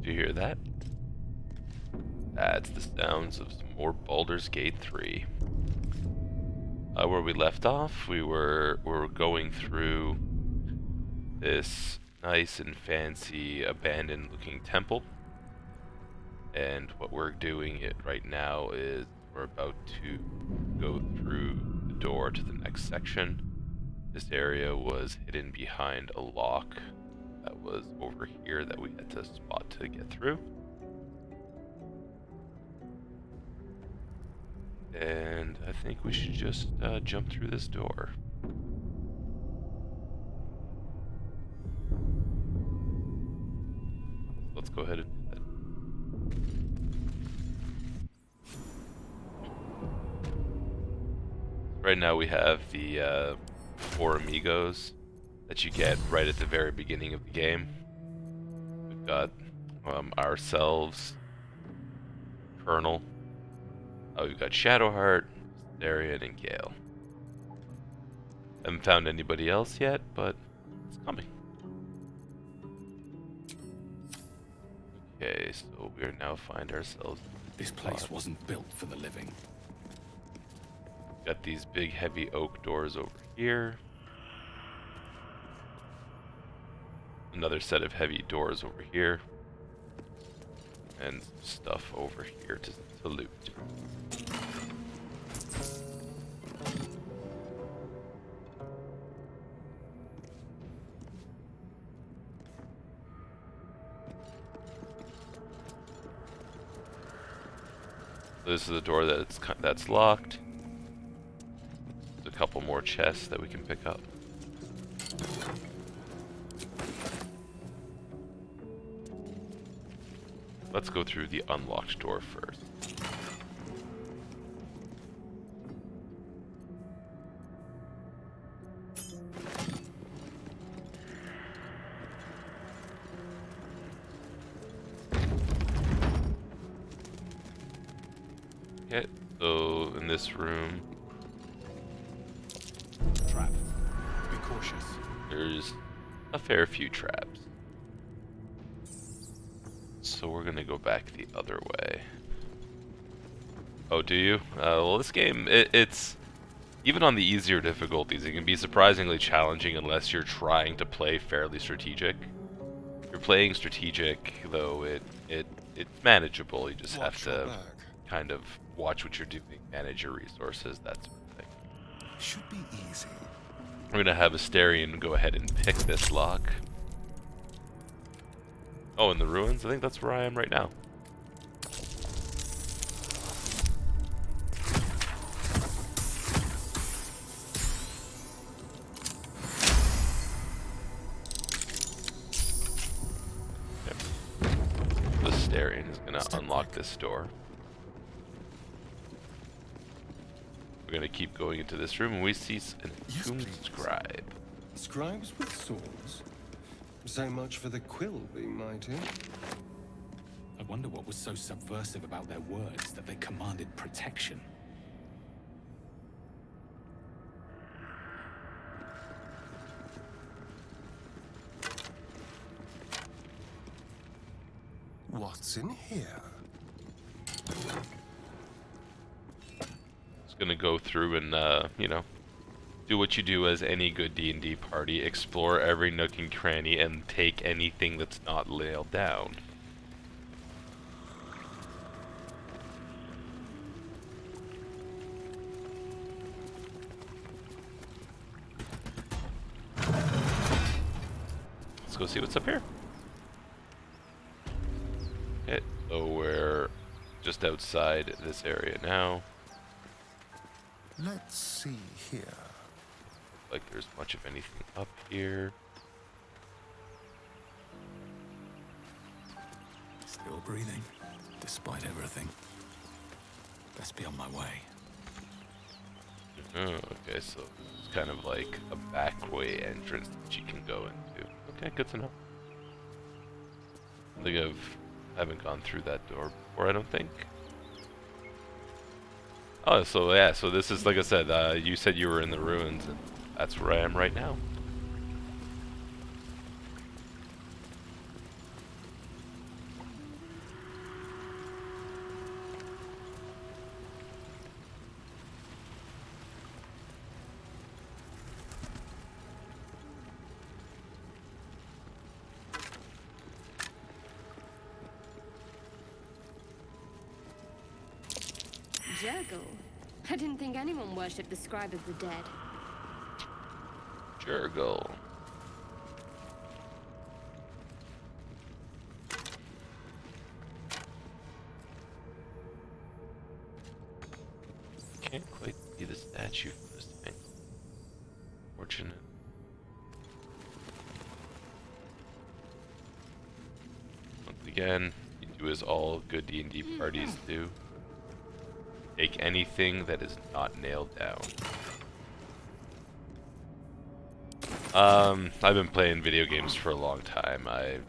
Do you hear that? That's the sounds of some more Baldur's Gate 3. Where we left off, we were going through this nice and fancy abandoned looking temple. And what we're doing it right now is we're about to go through the door to the next section. This area was hidden behind a lock that was over here that we had to spot to get through. And I think we should just jump through this door. Let's go ahead and do that. Right now we have the 4 amigos that you get right at the very beginning of the game. We've got ourselves, Colonel. We've got Shadowheart, Darian, and Gale. Haven't found anybody else yet, but it's coming. Okay, so we now find ourselves. This place wasn't built for the living. Got these big heavy oak doors over here. Another set of heavy doors over here. And stuff over here to loot. This is the door that's locked. There's a couple more chests that we can pick up. Let's go through the unlocked door first. Okay, so in this room, Trap. Be cautious. there's a fair few traps. So we're gonna go back the other way. Oh, do you? Well, this game, it's even on the easier difficulties, it can be surprisingly challenging unless you're trying to play fairly strategic. If you're playing strategic, though, it's manageable. You just have to kind of watch what you're doing, manage your resources, that sort of thing. Should be easy. I'm gonna have Asterion go ahead and pick this lock. Oh, in the ruins? I think that's where I am right now. Okay. Asterion is gonna unlock this door. We're gonna keep going into this room, and we see an entombed scribe. Scribes with swords? So much for the quill being mighty. I wonder what was so subversive about their words that they commanded protection. What's in here? Just gonna go through and, you know, do what you do as any good D&D party, explore every nook and cranny and take anything that's not nailed down. Let's go see what's up here. Okay, so we're just outside this area now. Let's see here. Like there's much of anything up here. Still breathing, despite everything. Best be on my way. Oh, okay, so it's kind of like a back way entrance that you can go into. Okay, good to know. I think haven't gone through that door before, I don't think. Oh, so yeah, so this is, like I said, you said you were in the ruins, and that's where I am right now. Jurgle? I didn't think anyone worshipped the scribe of the dead. Jurgle. Can't quite see the statue for this thing. Fortunate. Once again, you do as all good D&D parties do. Take anything that is not nailed down. I've been playing video games for a long time. I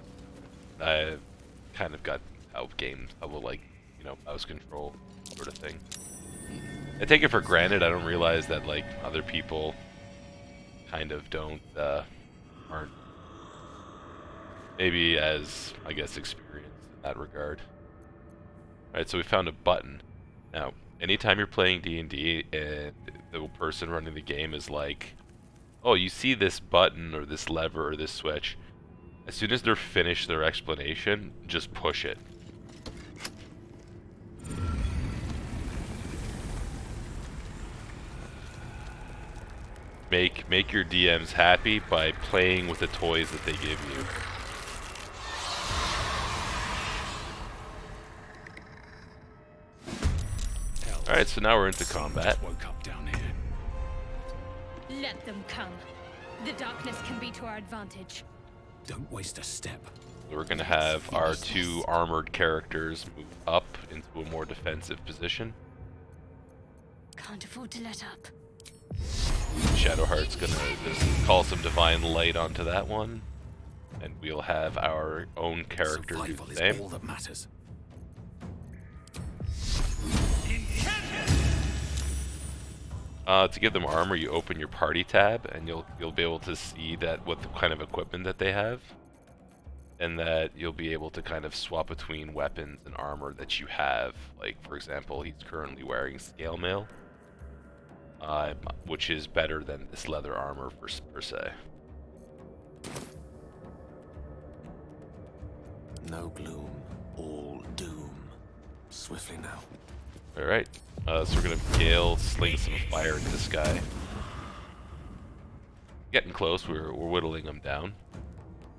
kind of got out games. I will, like, you know, mouse control sort of thing. I take it for granted. I don't realize that, like, other people kind of aren't maybe as, I guess, experienced in that regard. Alright, so we found a button. Now, anytime you're playing D&D and the person running the game is like, oh, you see this button or this lever or this switch, as soon as they're finished their explanation, just push it. Make your DMs happy by playing with the toys that they give you. Alright, so now we're into combat. Woke up down here. Let them come. The darkness can be to our advantage. Don't waste a step. We're going to have our two armored characters move up into a more defensive position. Can't afford to let up. Shadowheart's gonna just call some divine light onto that one, and we'll have our own character do Survival the is same. all that matters. To give them armor, you open your party tab, and you'll be able to see that what the kind of equipment that they have, and that you'll be able to kind of swap between weapons and armor that you have. Like, for example, he's currently wearing scale mail, which is better than this leather armor per se. No gloom, all doom. Swiftly now. Alright, so we're gonna Gale sling some fire at this guy. Getting close, we're whittling him down.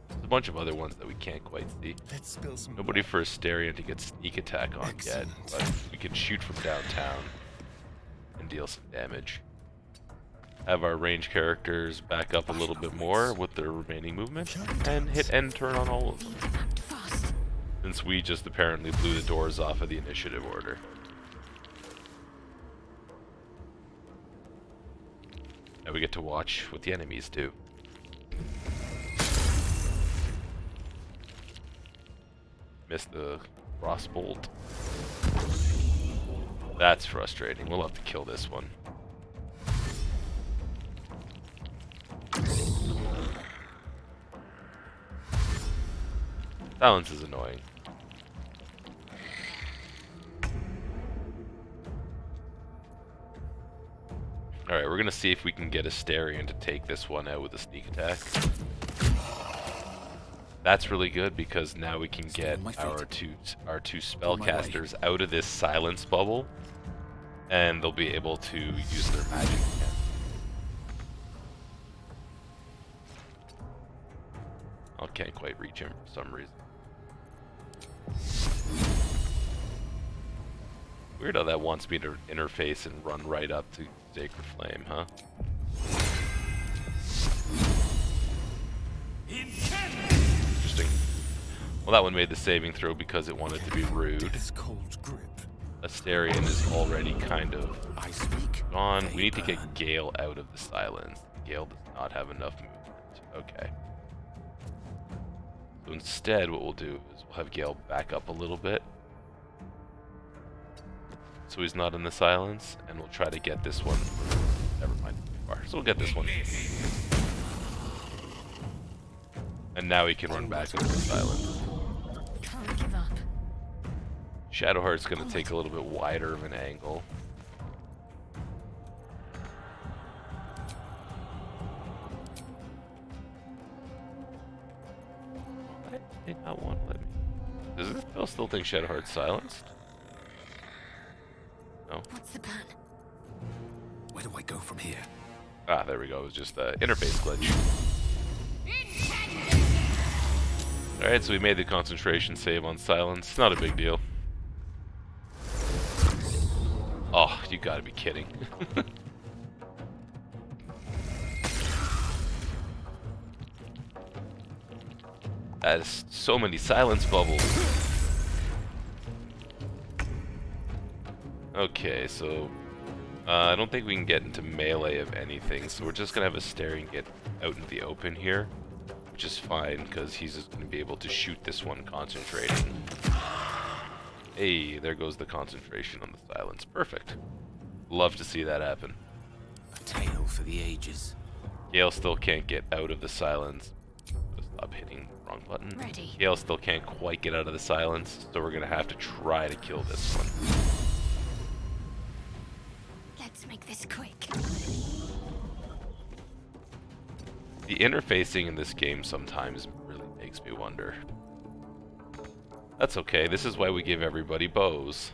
There's a bunch of other ones that we can't quite see. Let's spill some Nobody for Asterion to get sneak attack on yet, Excellent. but we can shoot from downtown and deal some damage. Have our range characters back up a little bit more with their remaining movement, and hit end turn on all of them, Fast. since we just apparently blew the doors off of the initiative order. Now we get to watch what the enemies do. Missed the crossbolt. That's frustrating. We'll have to kill this one. Silence is annoying. Alright, we're gonna see if we can get Asterion to take this one out with a sneak attack. That's really good because now we can get our two spellcasters out of this silence bubble, and they'll be able to use their magic again. I can't quite reach him for some reason. Weird how that wants me to interface and run right up to Sacred Flame, huh? Interesting. Well, that one made the saving throw because it wanted to be rude. Death's cold grip. Asterion is already kind of I speak. gone. They We need to burn. get Gale out of the silence. Gale does not have enough movement. Okay. So instead, what we'll do is we'll have Gale back up a little bit, so he's not in the silence, and we'll try to get this one. Never mind, too far. So we'll get this one. And now he can run back into the silence. Can't give up. Shadowheart's gonna take a little bit wider of an angle. Why did not want to let me? Does it still think Shadowheart's silenced? No? What's the plan? Where do I go from here? Ah, there we go. It was just the interface glitch. Alright, so we made the concentration save on silence. Not a big deal. Oh, you gotta be kidding. That is so many silence bubbles. Okay, so I don't think we can get into melee of anything, so we're just gonna have a stare and get out into the open here, which is fine because he's just gonna be able to shoot this one concentrating. Hey, there goes the concentration on the silence. Perfect. Love to see that happen. A tale for the ages. Gale still can't get out of the silence. Stop hitting the wrong button. Ready. Gale still can't quite get out of the silence, so we're gonna have to try to kill this one. Let's make this quick. The interfacing in this game sometimes really makes me wonder. That's okay, this is why we give everybody bows.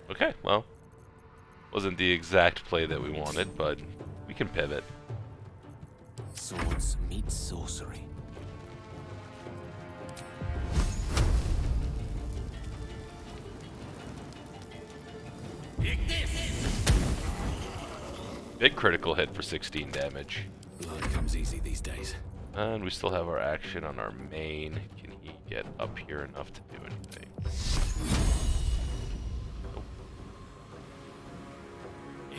Okay, well, wasn't the exact play that we wanted, but we can pivot. Swords meet sorcery. Big critical hit for 16 damage. Blood comes easy these days. And we still have our action on our main. Can he get up here enough to do anything? Nope.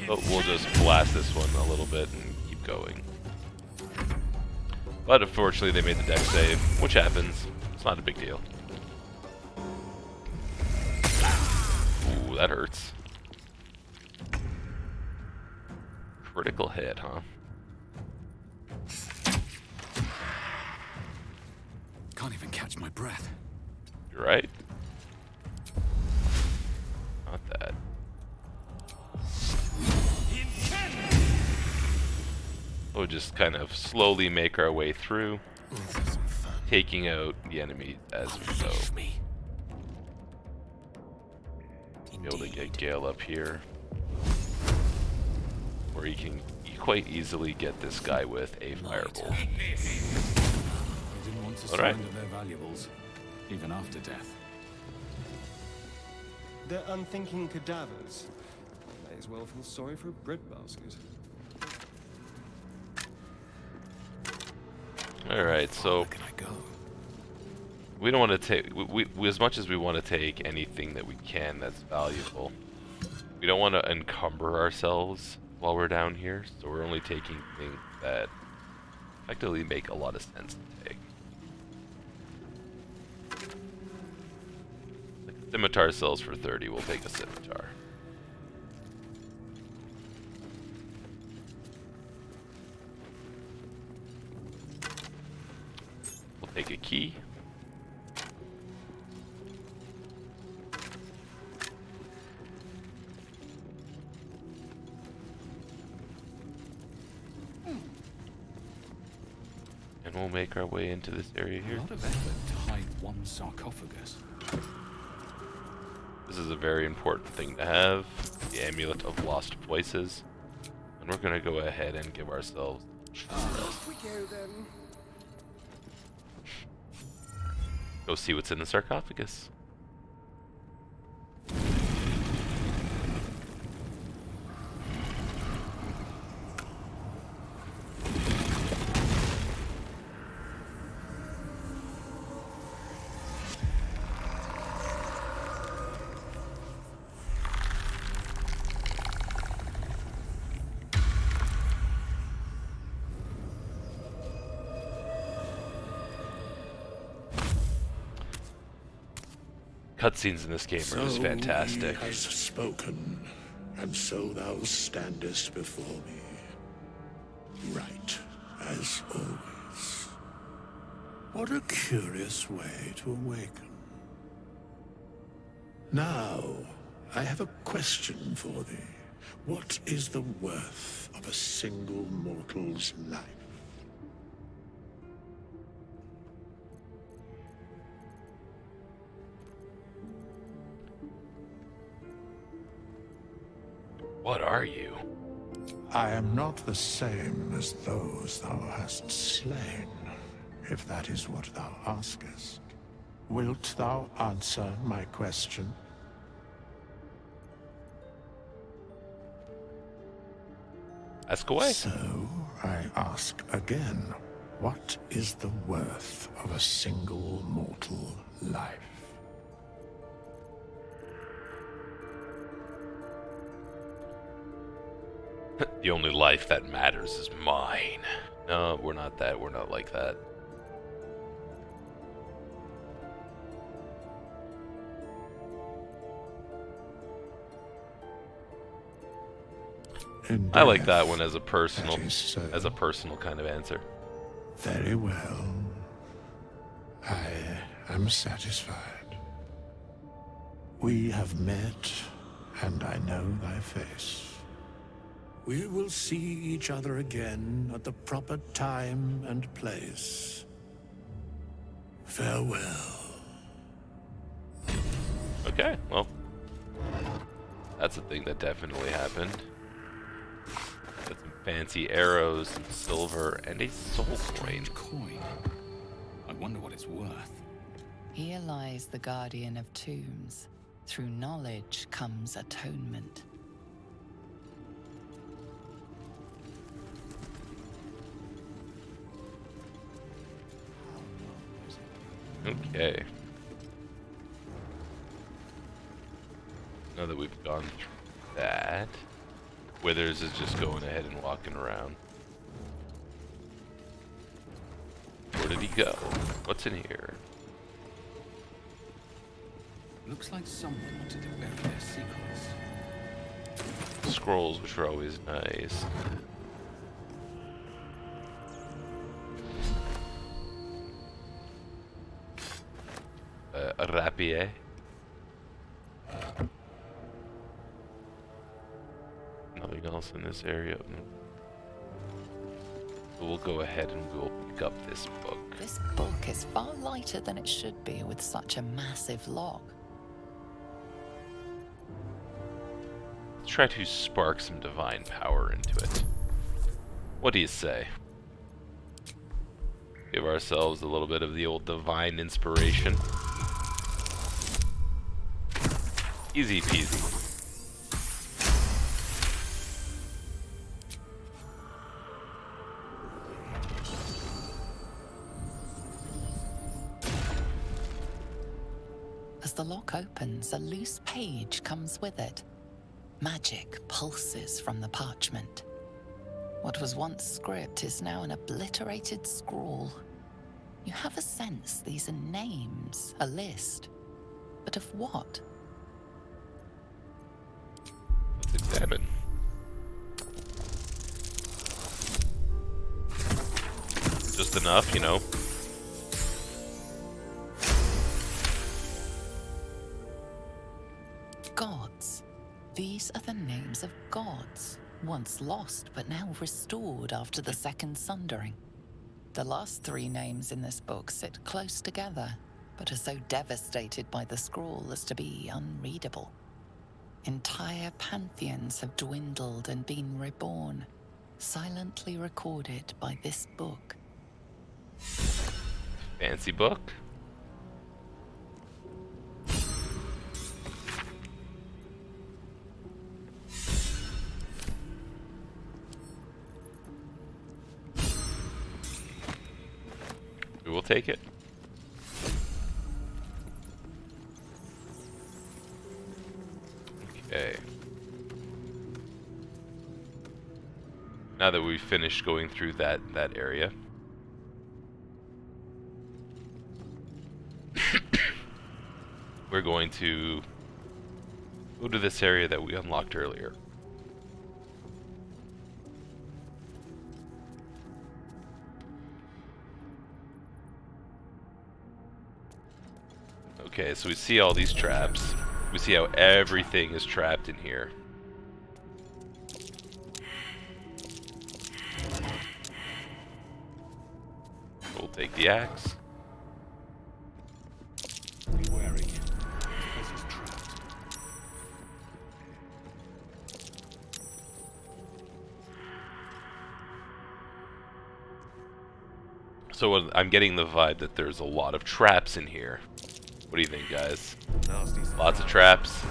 But we'll just blast this one a little bit and keep going. But unfortunately they made the deck save, which happens. It's not a big deal. Ooh, that hurts. Critical hit, huh? Can't even catch my breath. You're right. Not that. We'll just kind of slowly make our way through, taking out the enemies as we go. Me. Be able to get Gale up here, where he can quite easily get this guy with a fireball. They didn't want to Alright. surrender their valuables, even after death. They're unthinking cadavers. May as well feel sorry for a breadbasket. Alright, so Where can I go? we don't want to take, we as much as we want to take anything that we can that's valuable, we don't want to encumber ourselves while we're down here, so we're only taking things that effectively make a lot of sense to take. Like a scimitar sells for 30, we'll take a scimitar. We'll take a key. And we'll make our way into this area A here. lot of effort to hide one sarcophagus. This is a very important thing to have, the Amulet of Lost Voices. And we're gonna go ahead and give ourselves We go then. go see what's in the sarcophagus. Cutscenes in this game are just fantastic. He has spoken, and so thou standest before me. Right, as always. What a curious way to awaken. Now, I have a question for thee. What is the worth of a single mortal's life? What are you? I am not the same as those thou hast slain, if that is what thou askest. Wilt thou answer my question? Ask away. So, I ask again, what is the worth of a single mortal life? The only life that matters is mine. No, we're not that. We're not like that. In I like death, that one as a personal, that is so. as a personal kind of answer. Very well. I am satisfied. We have met, and I know thy face. We will see each other again at the proper time and place. Farewell. Okay, well, that's a thing that definitely happened. Got some fancy arrows, some silver, and a soul coin. Strange coin. I wonder what it's worth. Here lies the guardian of tombs. Through knowledge comes atonement. Okay. Now that we've gone through that, Withers is just going ahead and walking around. Where did he go? What's in here? Looks like someone wanted to bury their secrets. Scrolls, which are always nice. A rapier. Nothing else in this area. So we'll go ahead and we'll pick up this book. This book is far lighter than it should be with such a massive log. Let's try to spark some divine power into it. What do you say? Give ourselves a little bit of the old divine inspiration. Easy peasy. As the lock opens, a loose page comes with it. Magic pulses from the parchment. What was once script is now an obliterated scrawl. You have a sense these are names, a list. But of what? Let's examine. Just enough, you know. Gods. These are the names of gods, once lost but now restored after the Second Sundering. The last three names in this book sit close together, but are so devastated by the scroll as to be unreadable. Entire pantheons have dwindled and been reborn, silently recorded by this book. Fancy book. We will take it. Okay. Now that we've finished going through that area, we're going to go to this area that we unlocked earlier. Okay, so we see all these traps. We see how everything is trapped in here. We'll take the axe. Be wary. This place is trapped. So I'm getting the vibe that there's a lot of traps in here. What do you think, guys? Lots of traps.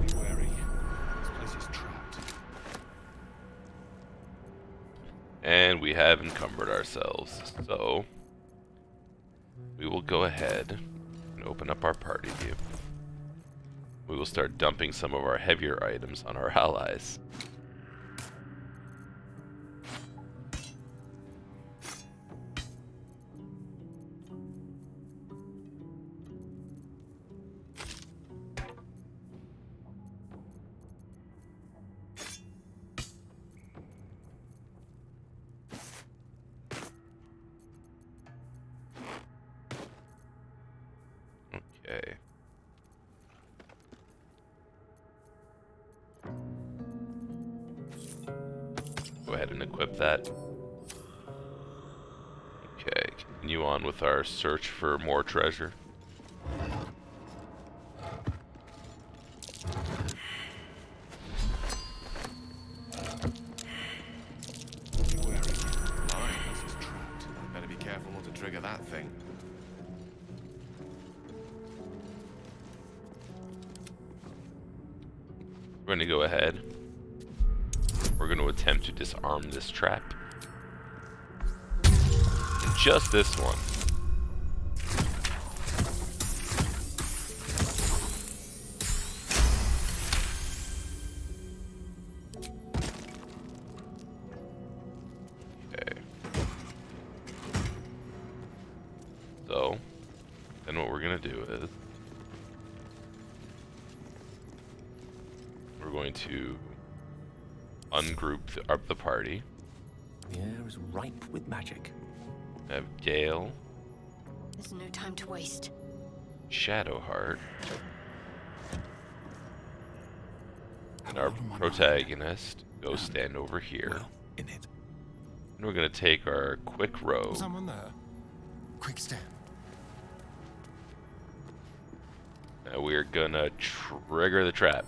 Be wary. This place is trapped. And we have encumbered ourselves, so we will go ahead and open up our party view. We will start dumping some of our heavier items on our allies. Okay. Go ahead and equip that. Okay, continue on with our search for more treasure. Be wary. Alright, this is trapped. Better be careful not to trigger that thing. We're going to go ahead. We're going to attempt to disarm this trap. Just this one. Okay. So, then what we're going to do is we're going to ungroup the party. The air is ripe with magic. We have Gale, There's no time to waste. Shadowheart, and our protagonist go stand over here. Well, in it. And we're going to take our quick row. Someone there? Quick step. And we're going to trigger the trap.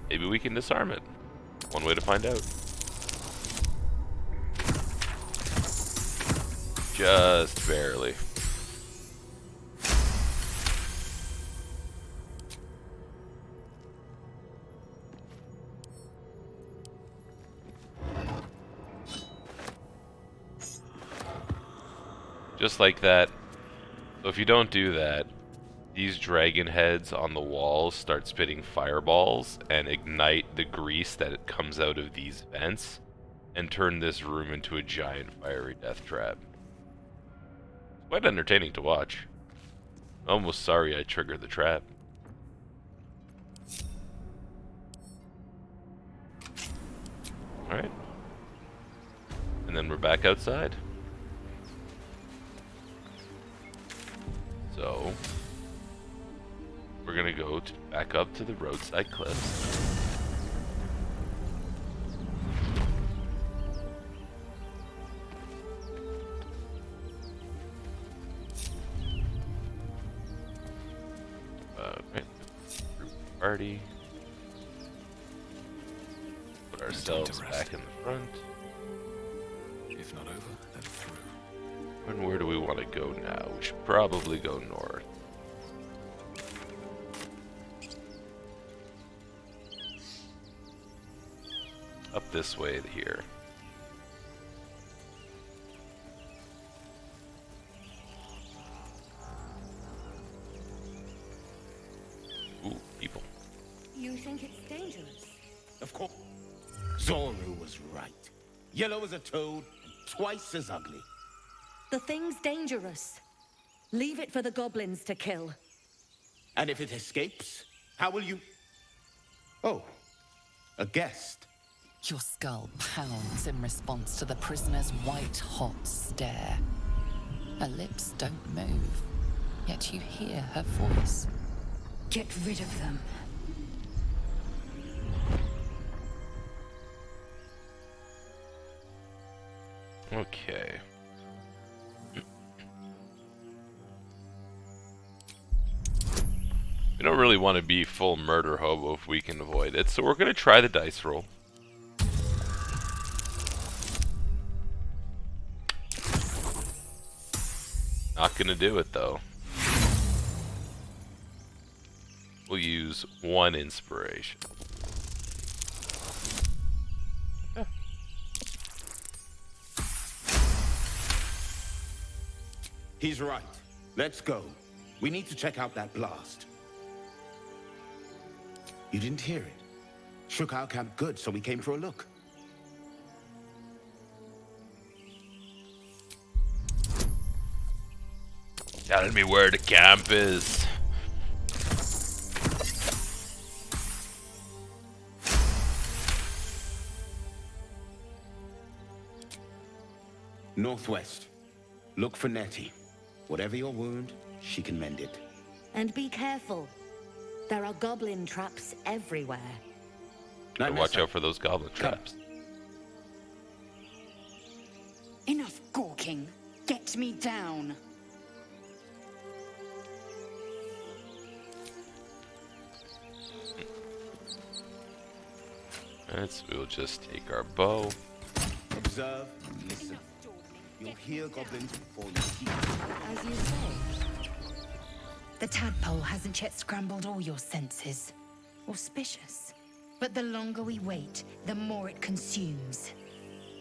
Maybe we can disarm it. One way to find out. Just barely. Just like that. So if you don't do that, these dragon heads on the walls start spitting fireballs and ignite the grease that comes out of these vents and turn this room into a giant fiery death trap. It's quite entertaining to watch. Almost sorry I triggered the trap. Alright. And then we're back outside. So we're gonna go back up to the roadside cliffs. Right. Group party. Put ourselves back in the front. If not over, then through. And where do we want to go now? We should probably go north. Up this way here. Ooh, people. You think it's dangerous? Of course. Zoru was right. Yellow as a toad, and twice as ugly. The thing's dangerous. Leave it for the goblins to kill. And if it escapes, how will you... Oh, a guest. Your skull pounds in response to the prisoner's white-hot stare. Her lips don't move, yet you hear her voice. Get rid of them. Okay. We don't really want to be full murder hobo if we can avoid it, so we're going to try the dice roll. Not going to do it, though. We'll use 1 inspiration. Yeah. He's right. Let's go. We need to check out that blast. You didn't hear it? Shook our camp good, so we came for a look. Telling me where the camp is. Northwest. Look for Nettie. Whatever your wound, she can mend it. And be careful. There are goblin traps everywhere. Better watch out for those goblin traps. Enough gawking. Get me down. We'll just take our bow. Observe, listen. You'll hear goblins before you see them. As you say. The tadpole hasn't yet scrambled all your senses. Auspicious. But the longer we wait, the more it consumes.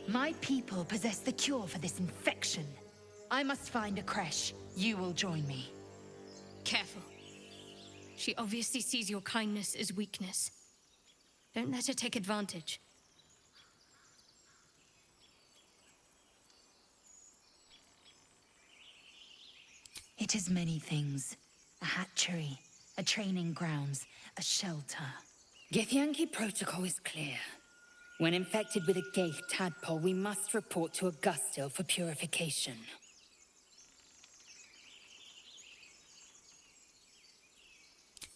My people possess the cure for this infection. I must find a creche. You will join me. Careful. She obviously sees your kindness as weakness. Don't let her take advantage. It is many things. A hatchery, a training grounds, a shelter. Githyanki protocol is clear. When infected with a Gaith tadpole, we must report to Augustil for purification.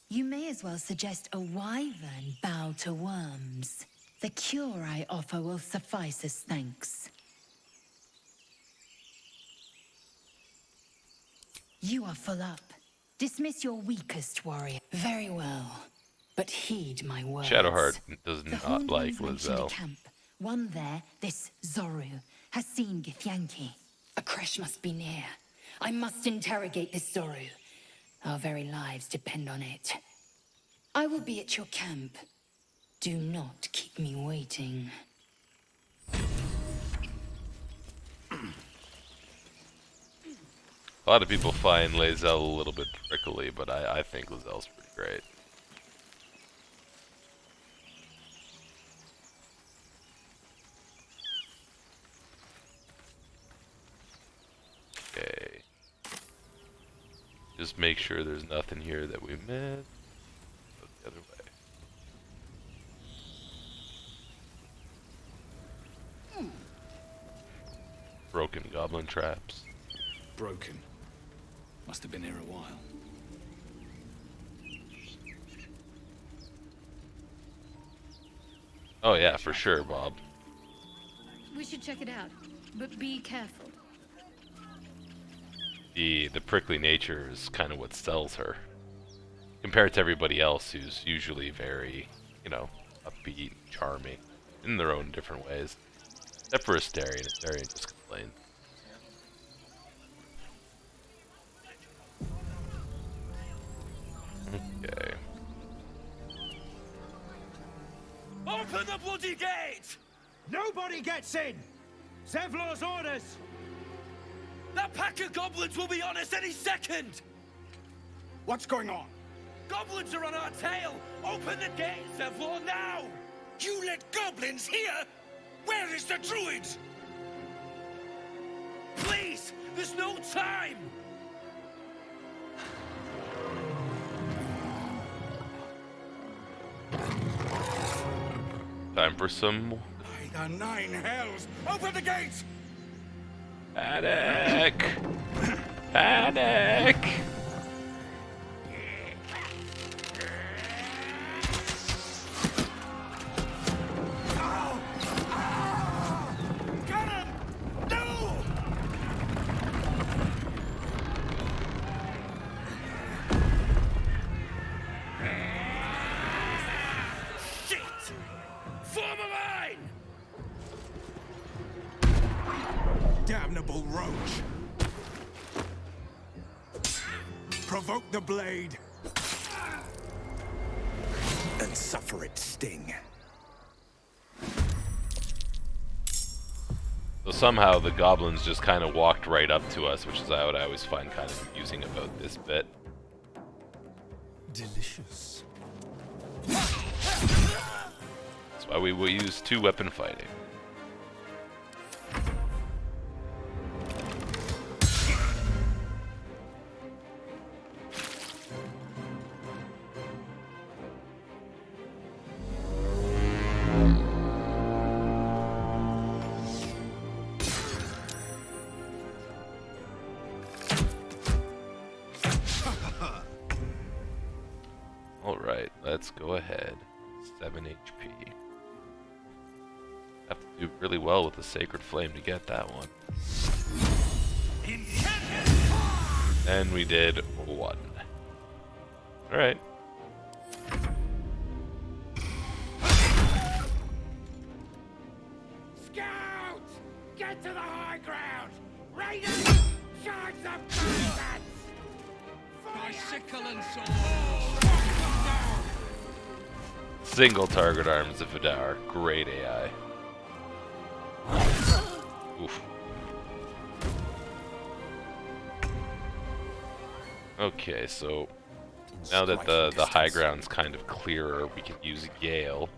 You may as well suggest a wyvern bow to worms. The cure I offer will suffice as thanks. You are full up. Dismiss your weakest warrior. Very well. But heed my words. Shadowheart does The not like Hornbeams mentioned a Lizelle. camp. One there, this Zoru, has seen Githyanki. A creche must be near. I must interrogate this Zoru. Our very lives depend on it. I will be at your camp. Do not keep me waiting. A lot of people find Lizelle a little bit prickly, but I think Lizelle's pretty great. Okay. Just make sure there's nothing here that we missed. Go the other way. Broken goblin traps. Broken. Must have been here a while. Oh yeah, for sure, Bob. We should check it out, but be careful. The prickly nature is kind of what sells her. Compared to everybody else who's usually very, you know, upbeat, charming, in their own different ways. Except for Astarion. Astarion just complains. Okay. Open the bloody gate! Nobody gets in! Zevlor's orders! That pack of goblins will be on us any second! What's going on? Goblins are on our tail! Open the gate, Zevlor, now! You let goblins here? Where is the Druids? Please! There's no time! Time for some By the 9 hells! Open the gates! panic! Panic! Get him! No! foul roach. Provoke the blade. And suffer its sting. So somehow the goblins just kind of walked right up to us, which is what I always find kind of amusing about this bit. Delicious. That's why we will use 2-weapon fighting. Alright, let's go ahead. 7 HP. Have to do really well with the Sacred Flame to get that one. And we did 1. Alright. Scout! Get to the high ground! Raiders! Charge the bastards! My sickle and sword! Single target arms of Vidar. Great AI. Oof. Okay, so now that the high ground's kind of clearer, we can use Gale.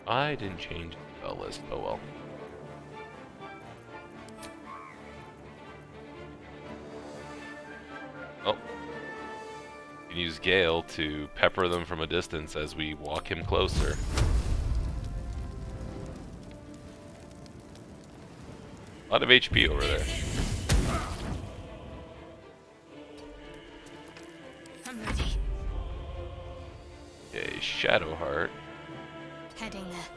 I didn't change the spell list. Oh well. Oh. You can use Gale to pepper them from a distance as we walk him closer. A lot of HP over there. I'm ready. Okay, Shadowheart. Heading there.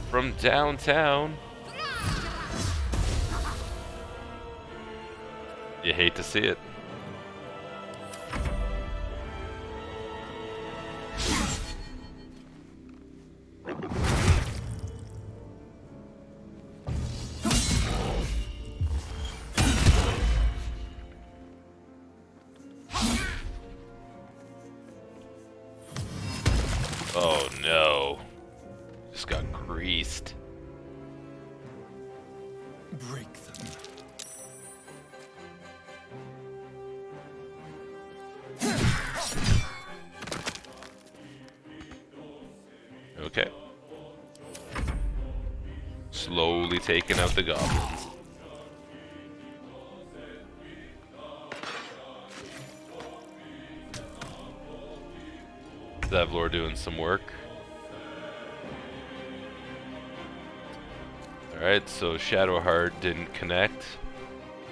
From downtown. You hate to see it. Oh no. Just got greased. Break them. Okay. Slowly taking out the goblins. Zevlor doing some work. Alright, so Shadowheart didn't connect.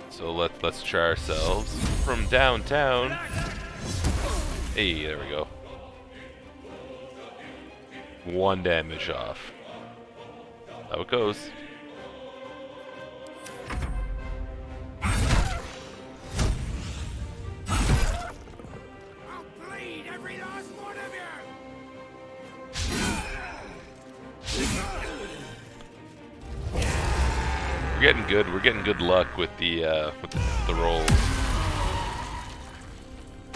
So let's try ourselves. From downtown. Hey, there we go. 1 damage off. How it goes. I'll bleed every last one of you! We're getting good. We're getting good luck with the rolls.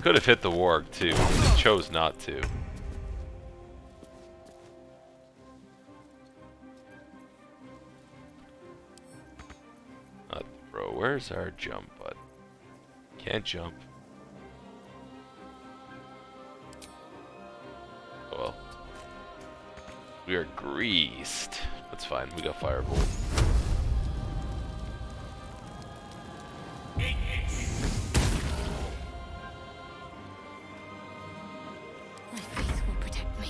Could have hit the warg too. Just chose not to. Bro, where's our jump button? Can't jump. Oh well. We are greased. That's fine. We got Firebolt. My faith will protect me.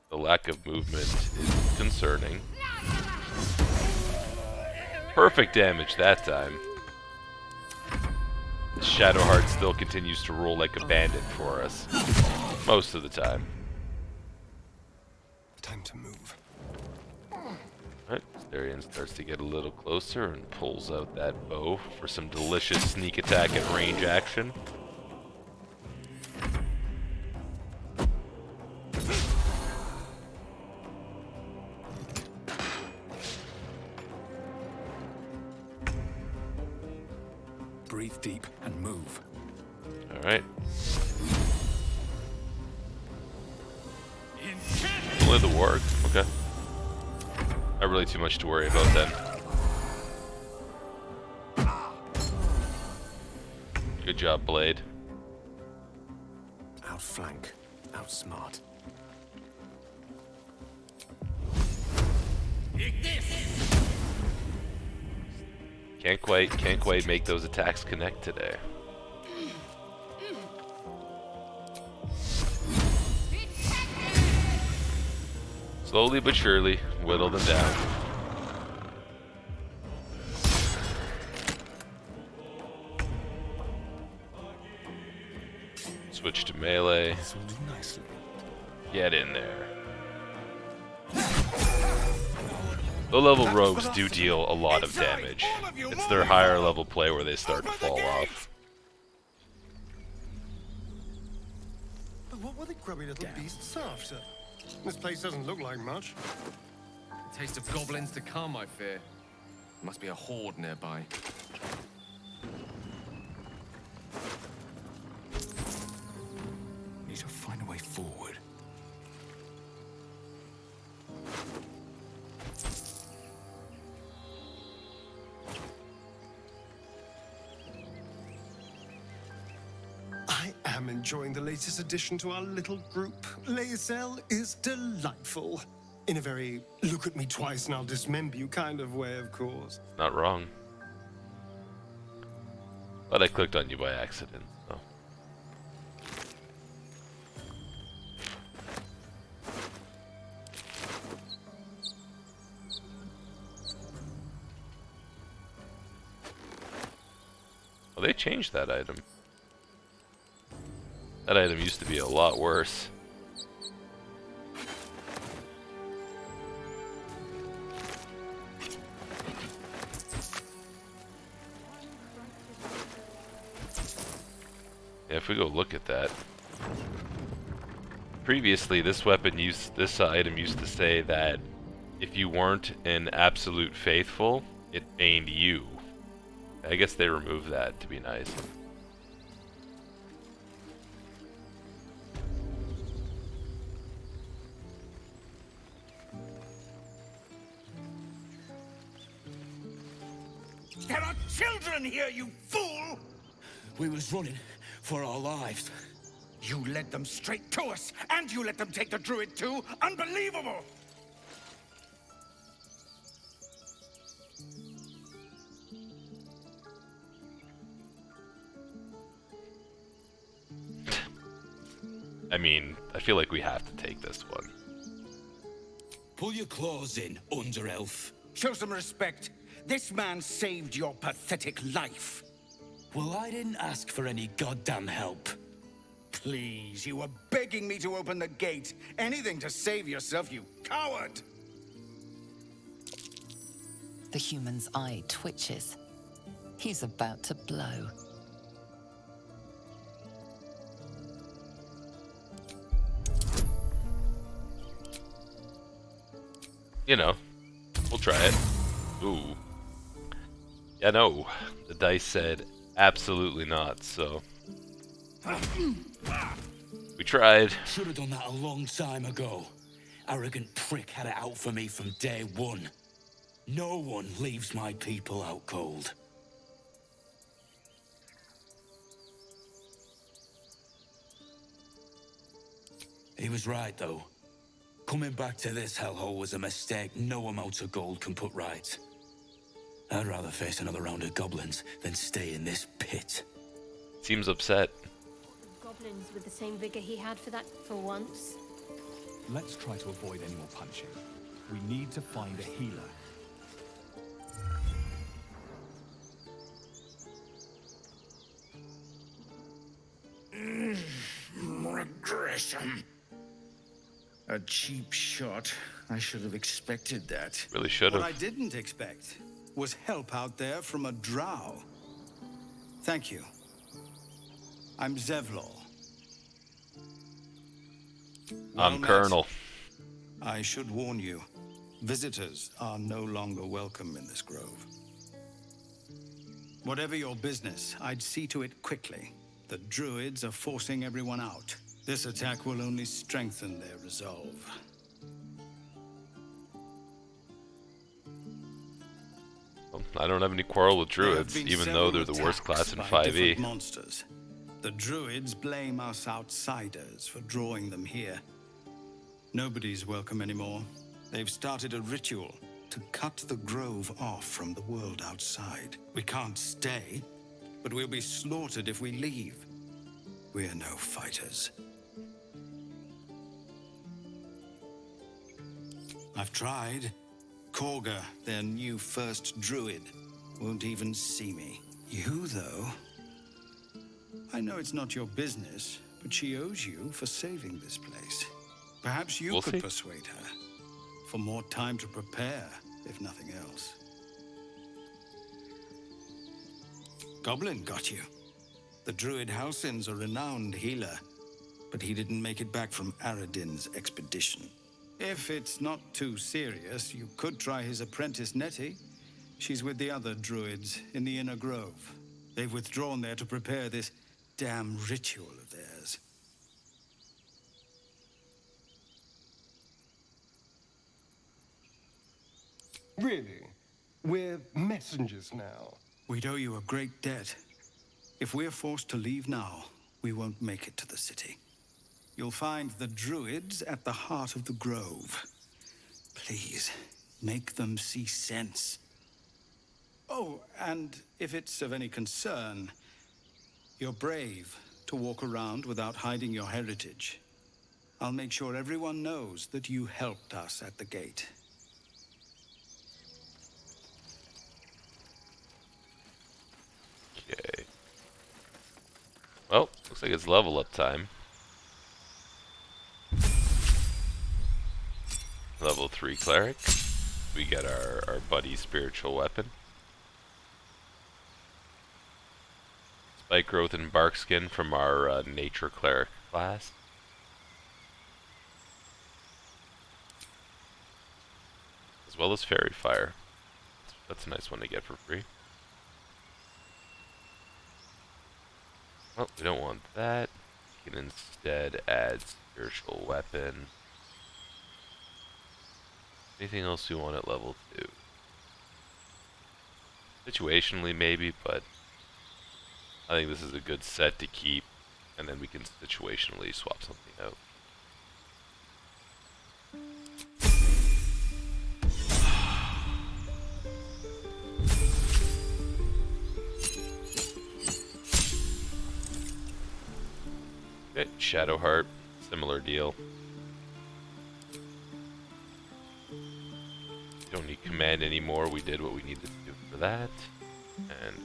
The lack of movement is concerning. Perfect damage that time. Shadowheart still continues to roll like a bandit for us. Most of the time. Time to move. Alright, Starion starts to get a little closer and pulls out that bow for some delicious sneak attack and range action. breathe deep and move. Alright. Only the warg. Okay. Not really too much to worry about then. Good job, Blade. Outflank, outsmart. Can't quite make those attacks connect today. Slowly but surely, whittle them down. Switch to melee. Get in there. Low-level rogues do deal a lot of damage. It's their higher level play where they start to fall off. What were the grubby little beasts after? This place doesn't look like much. A taste of goblins to come, I fear. Must be a horde nearby. Need to find a way forward. I am enjoying the latest addition to our little group. Lae'zel is delightful. In a very look at me twice and I'll dismember you kind of way, of course. Not wrong. But I clicked on you by accident, so. Well, they changed that item. That item used to be a lot worse. Yeah, if we go look at that. Previously, this item used to say that if you weren't an absolute faithful, it baned you. I guess they removed that to be nice. There are children here, you fool! We was running for our lives. You led them straight to us, and you let them take the Druid too? Unbelievable! I mean, I feel like we have to take this one. Pull your claws in, under-elf. Show some respect. This man saved your pathetic life. Well, I didn't ask for any goddamn help. Please, you were begging me to open the gate. Anything to save yourself, you coward! The human's eye twitches. He's about to blow. You know, we'll try it. Ooh. Yeah, no. The dice said absolutely not, so. We tried. Should have done that a long time ago. Arrogant prick had it out for me from day one. No one leaves my people out cold. He was right, though. Coming back to this hellhole was a mistake no amount of gold can put right. I'd rather face another round of goblins than stay in this pit. Seems upset. Goblins with the same vigor he had for once. Let's try to avoid any more punching. We need to find a healer. Regression. A cheap shot. I should have expected that. Really should have. What I didn't expect was help out there from a drow. Thank you. I'm Zevlor. I'm Colonel. I should warn you, visitors are no longer welcome in this grove. Whatever your business, I'd see to it quickly. The Druids are forcing everyone out. This attack will only strengthen their resolve. Well, I don't have any quarrel with Druids, even though they're the worst class in 5e. Monsters. The Druids blame us outsiders for drawing them here. Nobody's welcome anymore. They've started a ritual to cut the grove off from the world outside. We can't stay, but we'll be slaughtered if we leave. We're no fighters. I've tried. Korga, their new first druid, won't even see me. You, though... I know it's not your business, but she owes you for saving this place. Perhaps you could persuade her. For more time to prepare, if nothing else. Goblin got you. The druid Halsin's a renowned healer, but he didn't make it back from Aradin's expedition. If it's not too serious, you could try his apprentice Nettie. She's with the other druids in the Inner Grove. They've withdrawn there to prepare this damn ritual of theirs. Really? We're messengers now. We'd owe you a great debt. If we're forced to leave now, we won't make it to the city. You'll find the Druids at the heart of the grove. Please, make them see sense. Oh, and if it's of any concern, you're brave to walk around without hiding your heritage. I'll make sure everyone knows that you helped us at the gate. Okay. Well, looks like it's level up time. Level 3 cleric. We get our buddy spiritual weapon. Spike growth and bark skin from our nature cleric class. As well as fairy fire. That's a nice one to get for free. Well, we don't want that. We can instead add spiritual weapon. Anything else we want at level 2? Situationally maybe, but I think this is a good set to keep, and then we can situationally swap something out. Okay, Shadowheart, similar deal. Don't need command anymore. We did what we needed to do for that. And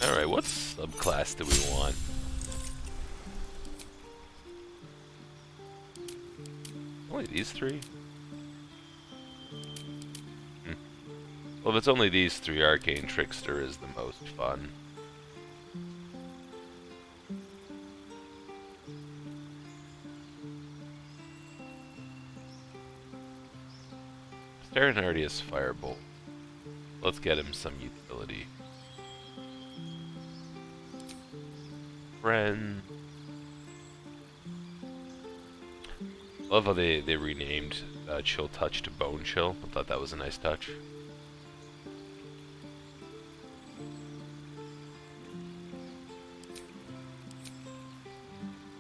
alright, what subclass do we want? Only these three? Well, if it's only these three, Arcane Trickster is the most fun. Darren already has Firebolt. Let's get him some utility. Friend. Love how they renamed Chill Touch to Bone Chill. I thought that was a nice touch.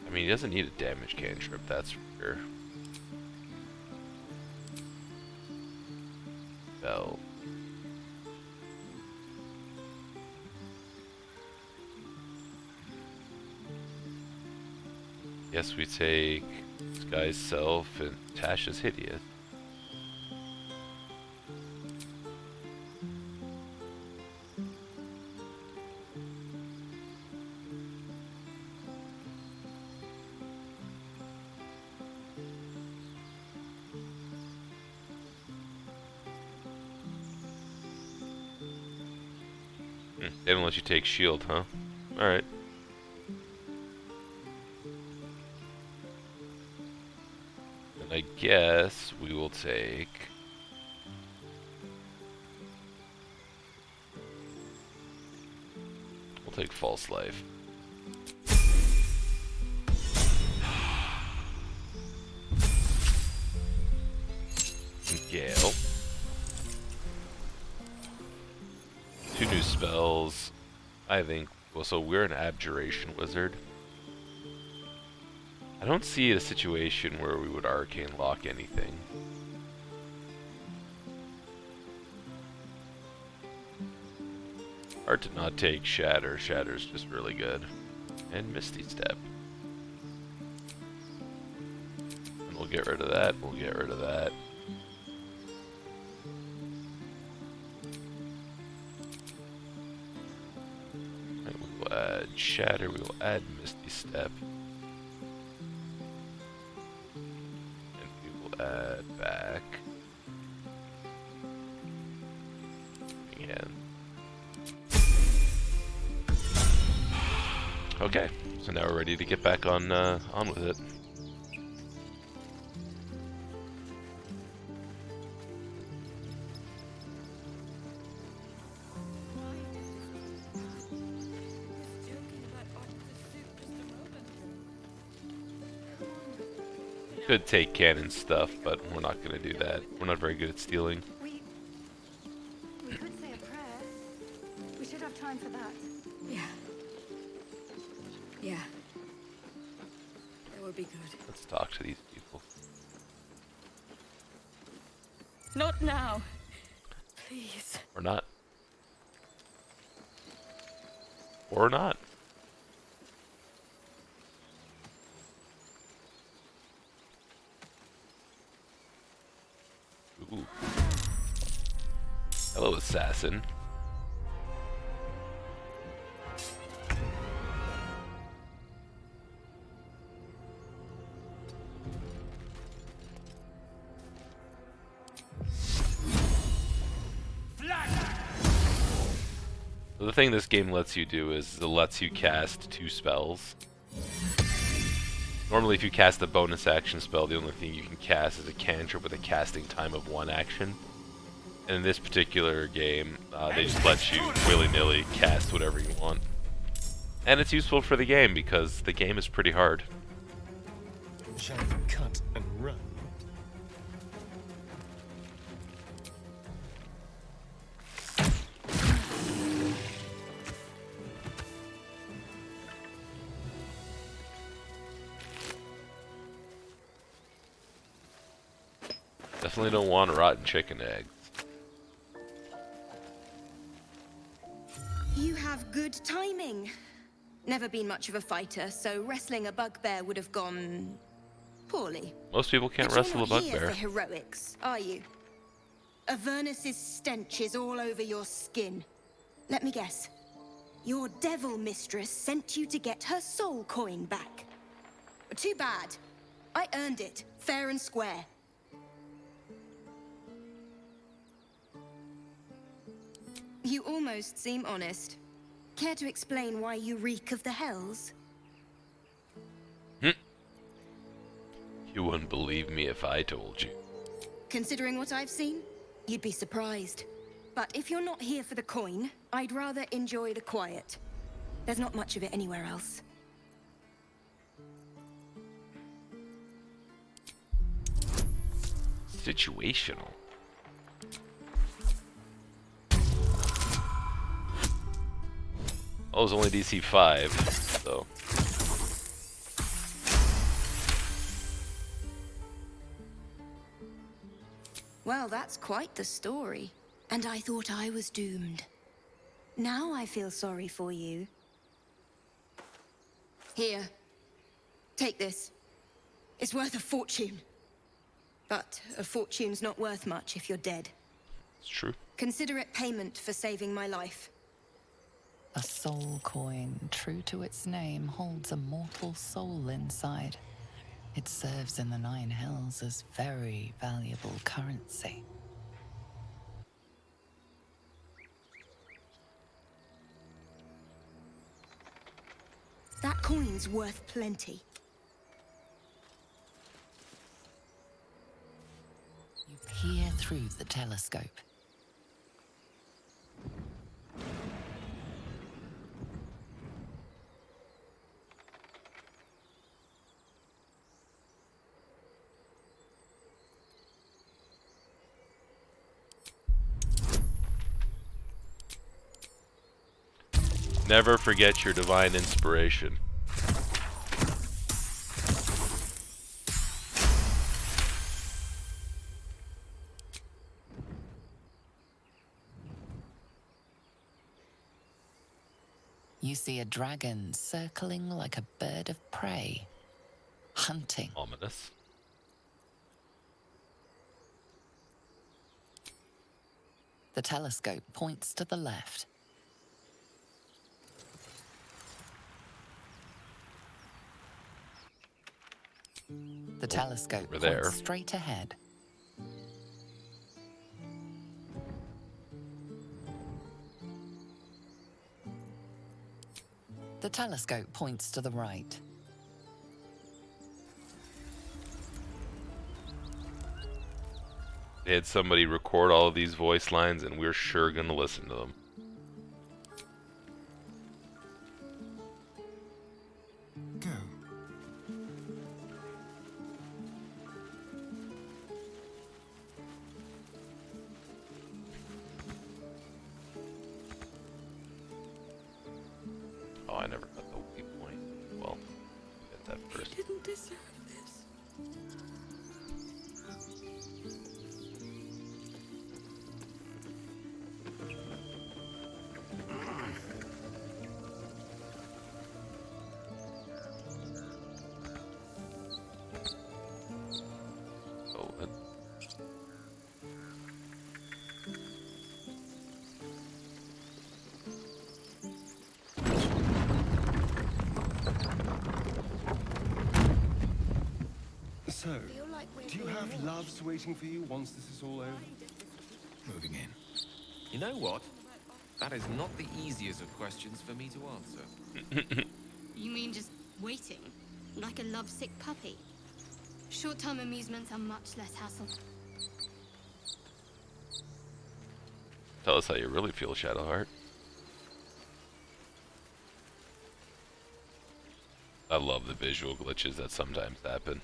I mean, he doesn't need a damage cantrip, that's for sure. Bell. Yes, we take this guy's self and Tasha's hideous. They don't let you take shield, huh? Alright. I guess we will take... We'll take False Life. Gale. 2 new spells. I think. Well, so we're an Abjuration Wizard. I don't see a situation where we would Arcane Lock anything. Hard to not take Shatter. Shatter's just really good. And Misty Step. And we'll get rid of that. We'll get rid of that. And we will add Shatter. We will add Misty Step. And we will add back. Again. Okay, so now we're ready to get back on with it. Could take cannon stuff, but we're not going to do that. We're not very good at stealing. We could say a prayer. We should have time for that. Yeah. Yeah. That would be good. Let's talk to these people. Not now. Please. Or not. Or not. Ooh. Hello, assassin. So the thing this game lets you do is it lets you cast 2 spells. Normally if you cast a bonus action spell, the only thing you can cast is a cantrip with a casting time of 1 action. And in this particular game, they just let you willy-nilly cast whatever you want. And it's useful for the game because the game is pretty hard. Shall we cut and run? Definitely don't want rotten chicken eggs. You have good timing. Never been much of a fighter, so wrestling a bugbear would have gone poorly. Most people can't But wrestle a you're not here bugbear. for heroics, are you? Avernus's stench is all over your skin. Let me guess. Your devil mistress sent you to get her soul coin back. Too bad. I earned it, fair and square. You almost seem honest. Care to explain why you reek of the hells? You wouldn't believe me if I told you. Considering what I've seen, you'd be surprised. But if you're not here for the coin, I'd rather enjoy the quiet. There's not much of it anywhere else. Situational. Oh, it was only DC 5, so. Well, that's quite the story. And I thought I was doomed. Now I feel sorry for you. Here. Take this. It's worth a fortune. But a fortune's not worth much if you're dead. It's true. Consider it payment for saving my life. A soul coin, true to its name, holds a mortal soul inside. It serves in the 9 hells as very valuable currency. That coin's worth plenty. through the telescope. Never forget your divine inspiration. You see a dragon circling like a bird of prey, hunting. Ominous. The telescope points to the left. The telescope Over there. points straight ahead. The telescope points to the right. They had somebody record all of these voice lines, and we're sure going to listen to them. Go. Oh, I never got the waypoint. Well, get that first. Didn't deserve this. Oh, So, do you have loves waiting for you once this is all over? Moving in. You know what? That is not the easiest of questions for me to answer. You mean just waiting? Like a lovesick puppy? Short-term amusements are much less hassle. Tell us how you really feel, Shadowheart. I love the visual glitches that sometimes happen.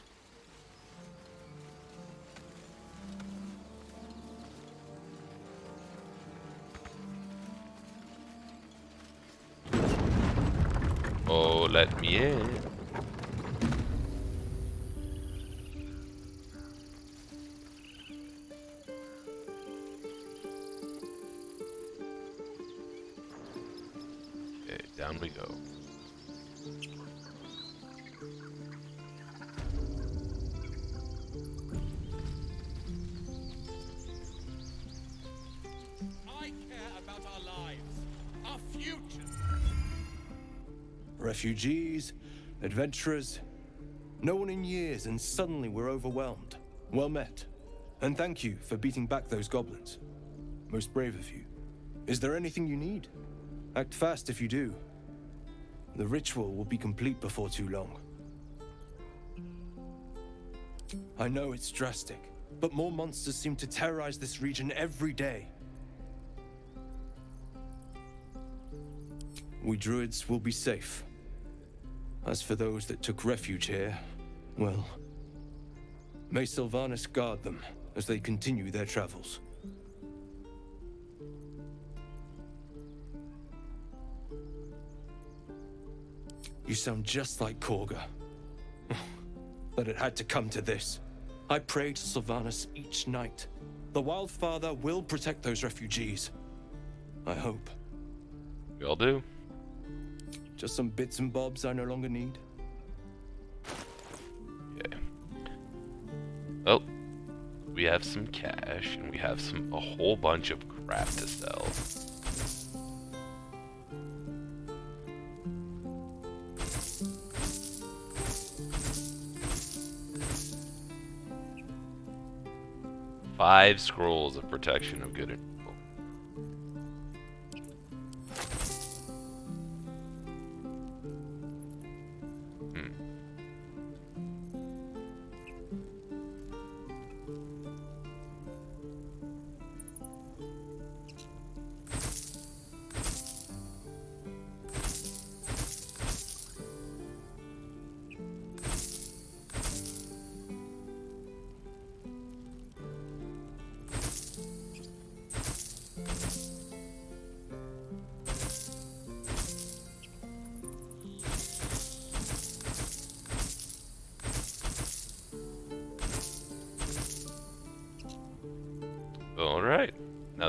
Oh, let me in. Okay, down we go. I care about our lives, our future. Refugees, adventurers, no one in years, and suddenly we're overwhelmed. Well met. And thank you for beating back those goblins. Most brave of you. Is there anything you need? Act fast if you do. The ritual will be complete before too long. I know it's drastic, but more monsters seem to terrorize this region every day. We Druids will be safe. As for those that took refuge here, well, may Sylvanas guard them as they continue their travels. You sound just like Korga. But it had to come to this. I pray to Sylvanas each night. The Wildfather will protect those refugees. I hope. We all do. Just some bits and bobs I no longer need. Okay. Well, we have some cash, and we have a whole bunch of crap to sell. Five scrolls of protection of good and evil.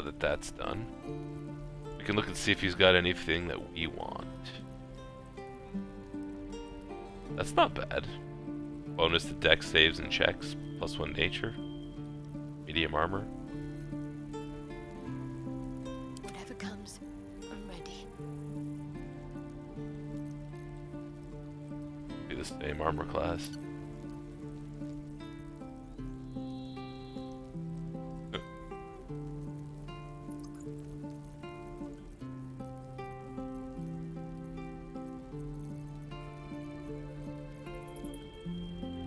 now that that's done, we can look and see if he's got anything that we want. That's not bad. Bonus to dex saves and checks, +1 nature, medium armor. Whatever comes, I'm ready. Be the same armor class.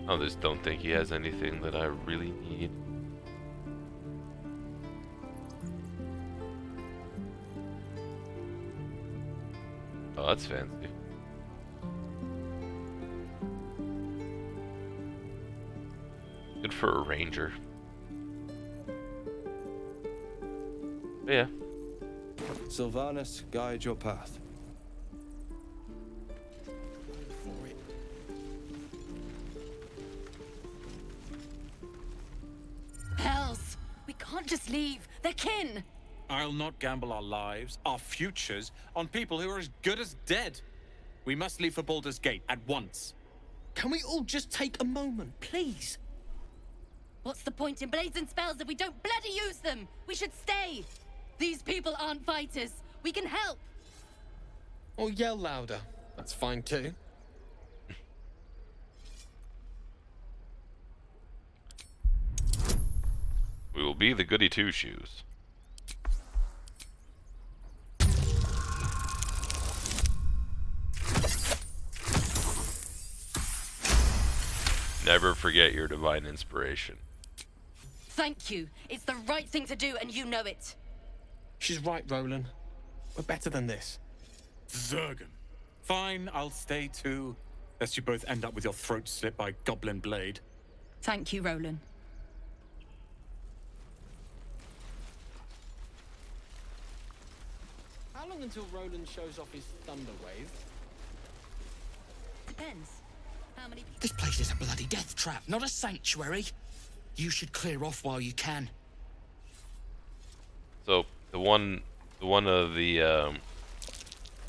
I just don't think he has anything that I really need. Oh, that's fancy. Good for a ranger. But yeah. Sylvanas, guide your path. Hells! We can't just leave. They're kin! I'll not gamble our lives, our futures, on people who are as good as dead. We must leave for Baldur's Gate at once. Can we all just take a moment, please? What's the point in blades and spells if we don't bloody use them? We should stay! These people aren't fighters. We can help! Or yell louder. That's fine too. We will be the goody two-shoes. Never forget your divine inspiration. Thank you. It's the right thing to do, and you know it. She's right, Roland. We're better than this. Zergan. Fine, I'll stay too. Lest you both end up with your throat slit by goblin blade. Thank you, Roland. How long until Roland shows off his thunder wave? Depends. How many people... This place is a bloody death trap, not a sanctuary. You should clear off while you can. So the one of the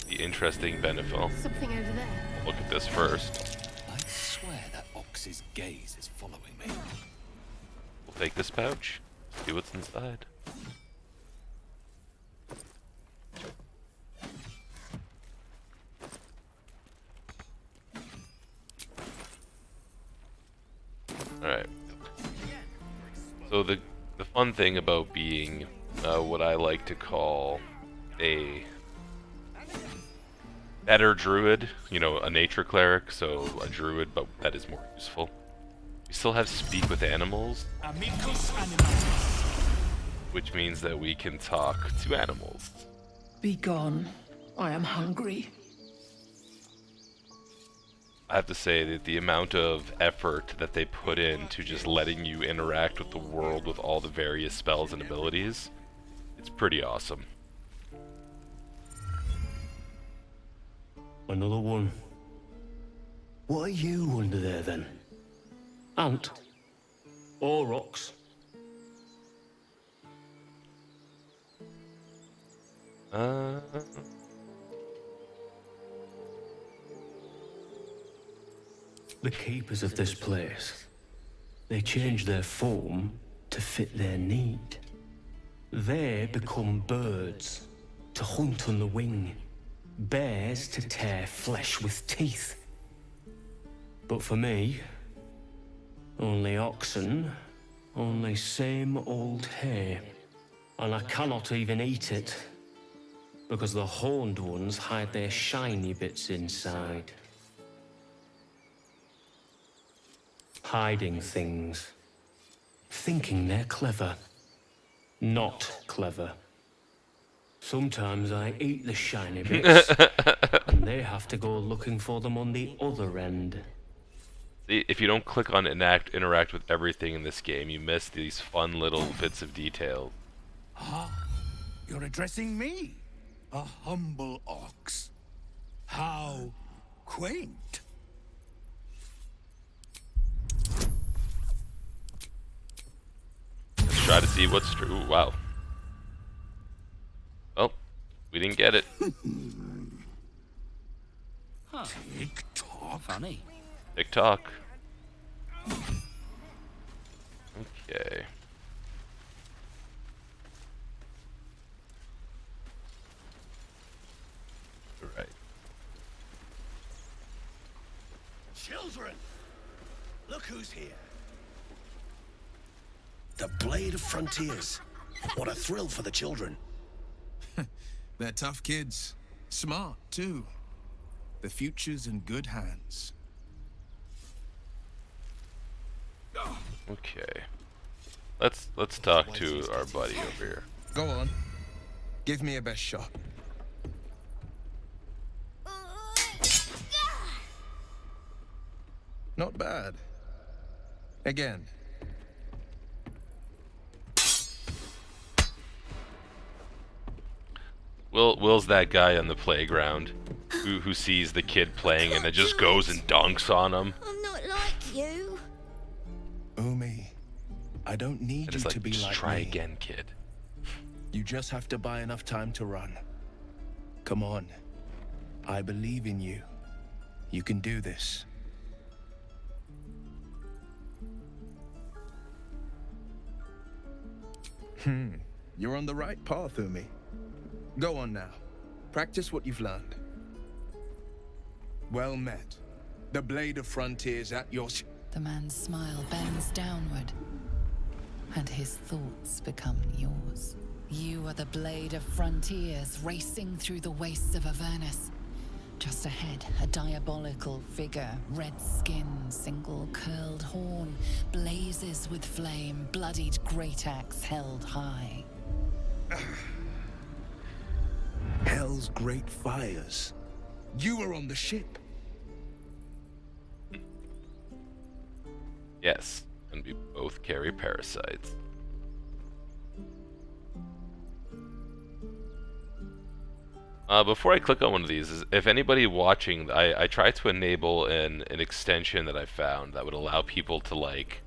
interesting benefit. Something over there. Look at this first. I swear that ox's gaze is following me. We'll take this pouch. See what's inside. Alright. So the fun thing about being what I like to call a better druid, you know, a nature cleric, so a druid, but that is more useful. We still have speak with animals, which means that we can talk to animals. Be gone. I am hungry. I have to say that the amount of effort that they put into just letting you interact with the world with all the various spells and abilities, it's pretty awesome. Another one. What are you under there then? Ant? Or rocks? The keepers of this place. They change their form to fit their need. They become birds to hunt on the wing. Bears to tear flesh with teeth. But for me, only oxen, only same old hay. And I cannot even eat it, because the horned ones hide their shiny bits inside. Hiding things. Thinking they're clever. Not clever. Sometimes I eat the shiny bits, and they have to go looking for them on the other end. See, if you don't click on interact with everything in this game, you miss these fun little bits of detail. Huh? You're addressing me? A humble ox? How quaint. Let's try to see what's true. Ooh, wow. We didn't get it. Huh. Tick-tock. Funny. TikTok. Okay. Right. Children, look who's here. The Blade of Frontiers. What a thrill for the children. They're tough kids. Smart, too. The future's in good hands. Okay. Let's talk to our buddy over here. Go on. Give me a best shot. Not bad. Again. Will's that guy on the playground who sees the kid playing and then just goes and dunks on him. I'm not like you. Umi, I don't need And you it's like, to be just like try me. again, kid. You just have to buy enough time to run. Come on. I believe in you. You can do this. You're on the right path, Umi. Go on now. Practice what you've learned. Well met. The Blade of Frontiers at your... The man's smile bends downward, and his thoughts become yours. You are the Blade of Frontiers racing through the wastes of Avernus. Just ahead, a diabolical figure, red skin, single curled horn, blazes with flame, bloodied great axe held high. Hell's great fires. You were on the ship. Yes, and we both carry parasites. Before I click on one of these, if anybody watching, I tried to enable an extension that I found that would allow people to like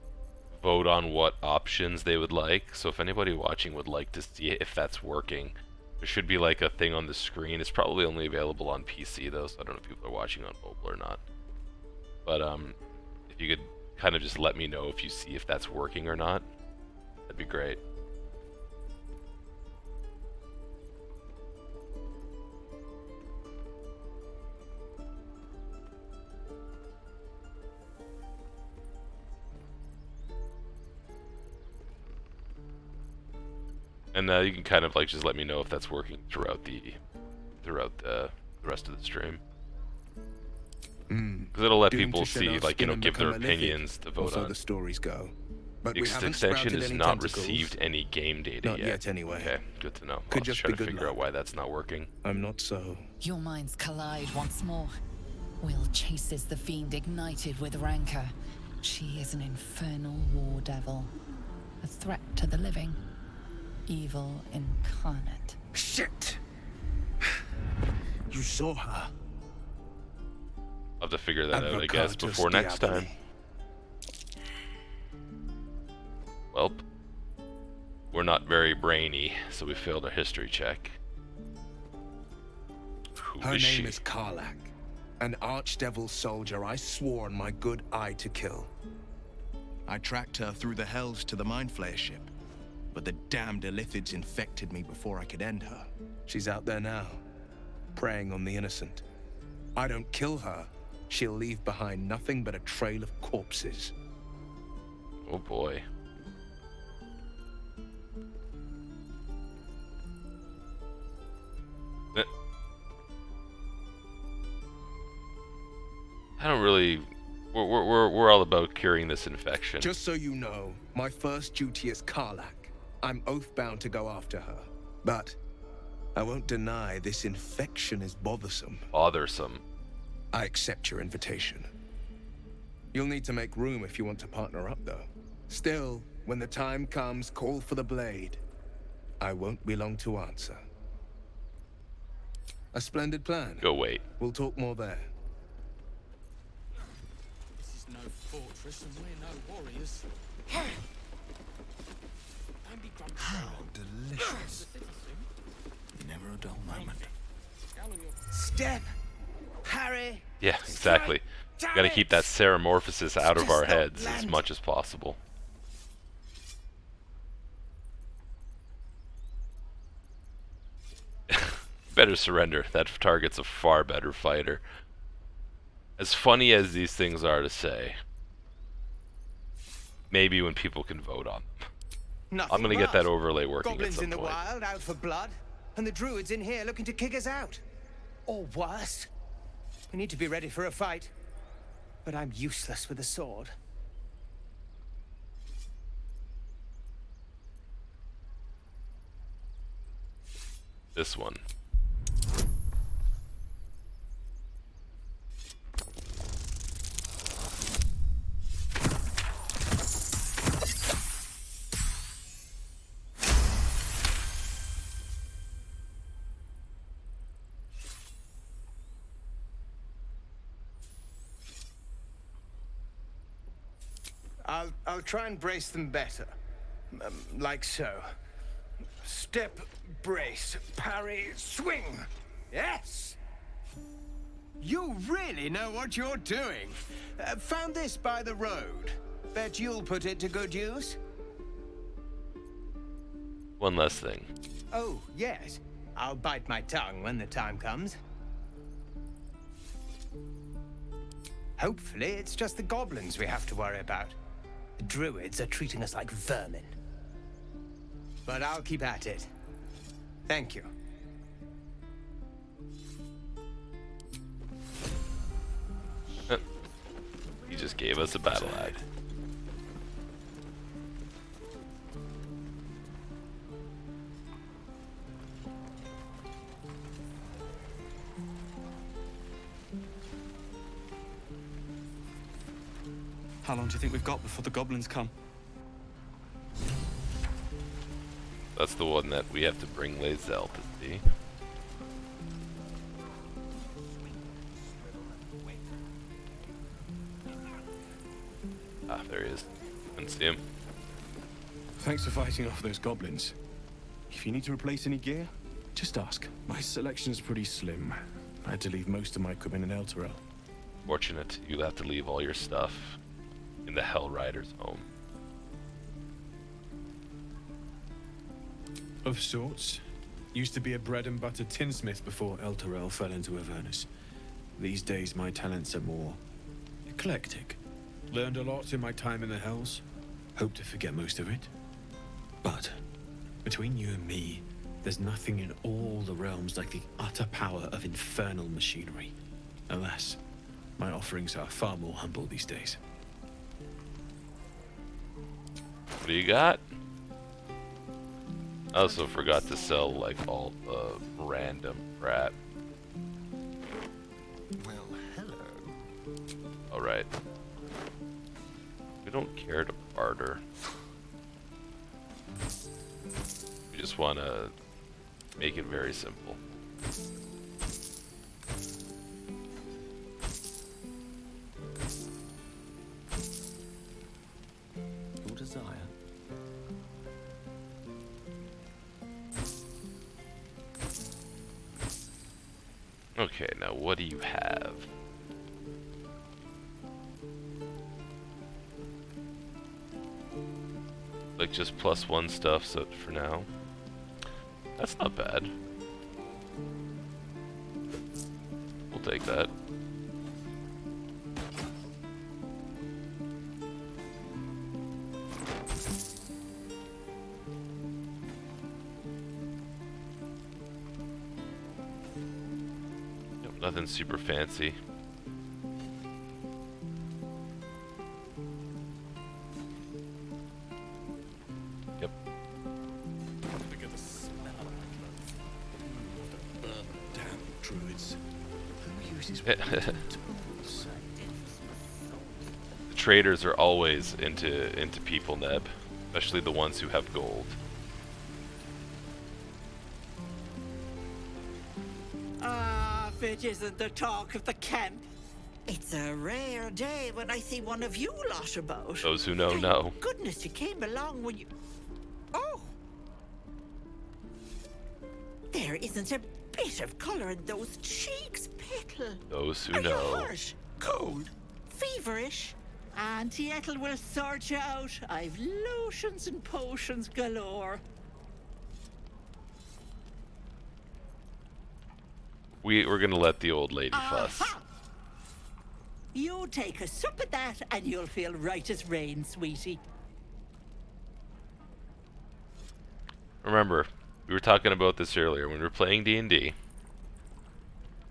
vote on what options they would like. So if anybody watching would like to see if that's working, there should be like a thing on the screen. It's probably only available on PC though, so I don't know if people are watching on mobile or not. But if you could kind of just let me know if you see if that's working or not, that'd be great. And you can kind of like just let me know if that's working throughout the rest of the stream, because it'll let people see, like, you know, give their opinions to vote so on. the stories go. But The we haven't extension sprouted has any not tentacles. received any game data Not yet, anyway. Okay, good to know. Could I'll just try be to good figure out luck. why that's not working. I'm not so. Your minds collide once more. Will chases the fiend ignited with rancor. She is an infernal war devil, a threat to the living, evil incarnate. Shit! You saw her. I'll have to figure that out, I guess, Advocatus before next time. diaboli. Welp. We're not very brainy, so we failed our history check. Who Her is name she? is Karlak, an archdevil soldier I swore on my good eye to kill. I tracked her through the hells to the Mind Flayer ship, but the damned Illithids infected me before I could end her. She's out there now, preying on the innocent. I don't kill her, she'll leave behind nothing but a trail of corpses. Oh boy. I don't really. We're all about curing this infection. Just so you know, my first duty is Karlak. I'm oath-bound to go after her. But I won't deny this infection is bothersome. Bothersome. I accept your invitation. You'll need to make room if you want to partner up, though. Still, when the time comes, call for the blade. I won't be long to answer. A splendid plan. Go wait. We'll talk more there. This is no fortress and we're no warriors. How delicious. Never never a dull moment. Step, Harry. Yeah, exactly. We gotta keep that Ceremorphosis out of our heads as much as possible. Better surrender. That target's a far better fighter. As funny as these things are to say, maybe when people can vote on them. Nothing I'm gonna get that much. overlay working Goblins at some in the point. wild, out for blood, and the Druids in here looking to kick us out. Or worse. We need to be ready for a fight. But I'm useless with a sword. This one. I'll try and brace them better. Like so. Step, brace, parry, swing. Yes! You really know what you're doing. Found this by the road. Bet you'll put it to good use. One less thing. Oh, yes. I'll bite my tongue when the time comes. Hopefully, it's just the goblins we have to worry about. The Druids are treating us like vermin. But I'll keep at it. Thank you. He just gave us a battle axe. How long do you think we've got before the goblins come? That's the one that we have to bring Lae'zel to see. Ah, there he is. Couldn't see him. Thanks for fighting off those goblins. If you need to replace any gear, just ask. My selection's pretty slim. I had to leave most of my equipment in Elturel. Fortunate, you'll have to leave all your stuff in the Hell Rider's home. Of sorts. Used to be a bread and butter tinsmith before Elturel fell into Avernus. These days my talents are more eclectic. Learned a lot in my time in the Hells. Hope to forget most of it. But between you and me, there's nothing in all the realms like the utter power of infernal machinery. Alas, my offerings are far more humble these days. What do you got? I also forgot to sell like all the random crap. Well, hello. Alright. We don't care to barter. We just want to make it very simple. Your desire. Okay, now what do you have? Like just +1 stuff, so for now. That's not bad. We'll take that. Yep, nothing super fancy. Yep. Look at the smell of that burnt damn Druids. Who uses tools? The traders are always into people, Neb, especially the ones who have gold. Ah, if it isn't the talk of the camp. It's a rare day when I see one of you lot about. Those who know, know. Goodness, you came along when you... Oh! There isn't a bit of colour in those cheeks, Petal. Those who Are you know. hurt? Cold? Feverish? Auntie Ethel will sort you out. I've lotions and potions galore. We're gonna let the old lady fuss. Aha! You take a sup of that and you'll feel right as rain, sweetie. Remember, we were talking about this earlier when we were playing D&D.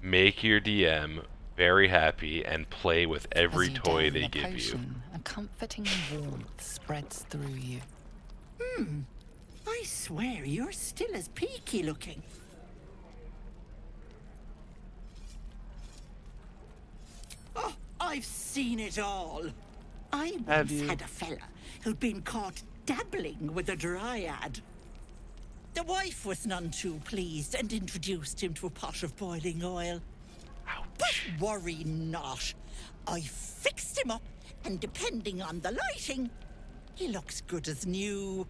Make your DM very happy and play with every As you toy down they the give you. potion, a comforting warmth spreads through you. I swear you're still as peaky looking. Oh, I've seen it all. I Have once you? had a fella who'd been caught dabbling with a dryad. The wife was none too pleased and introduced him to a pot of boiling oil. But worry not. I fixed him up, and depending on the lighting, he looks good as new.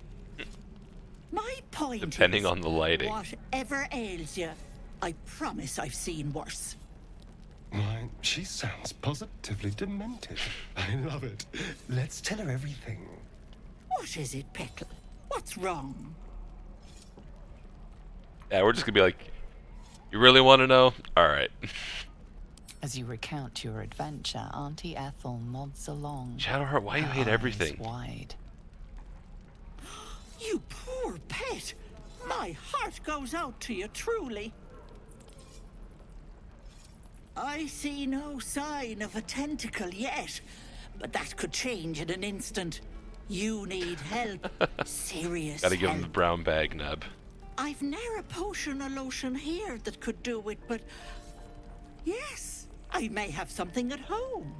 My point Depending is, on the lighting. whatever ails you, I promise I've seen worse. Why, she sounds positively demented. I love it. Let's tell her everything. What is it, Petal? What's wrong? Yeah, we're just gonna be like, you really want to know? All right. As you recount your adventure, Auntie Ethel nods along. Shadowheart, why you her hate eyes everything? Wide. You poor pet. My heart goes out to you, truly. I see no sign of a tentacle yet, but that could change in an instant. You need help. Serious Gotta give him help. the brown bag, Neb. I've ne'er a potion or lotion here that could do it, but yes, I may have something at home.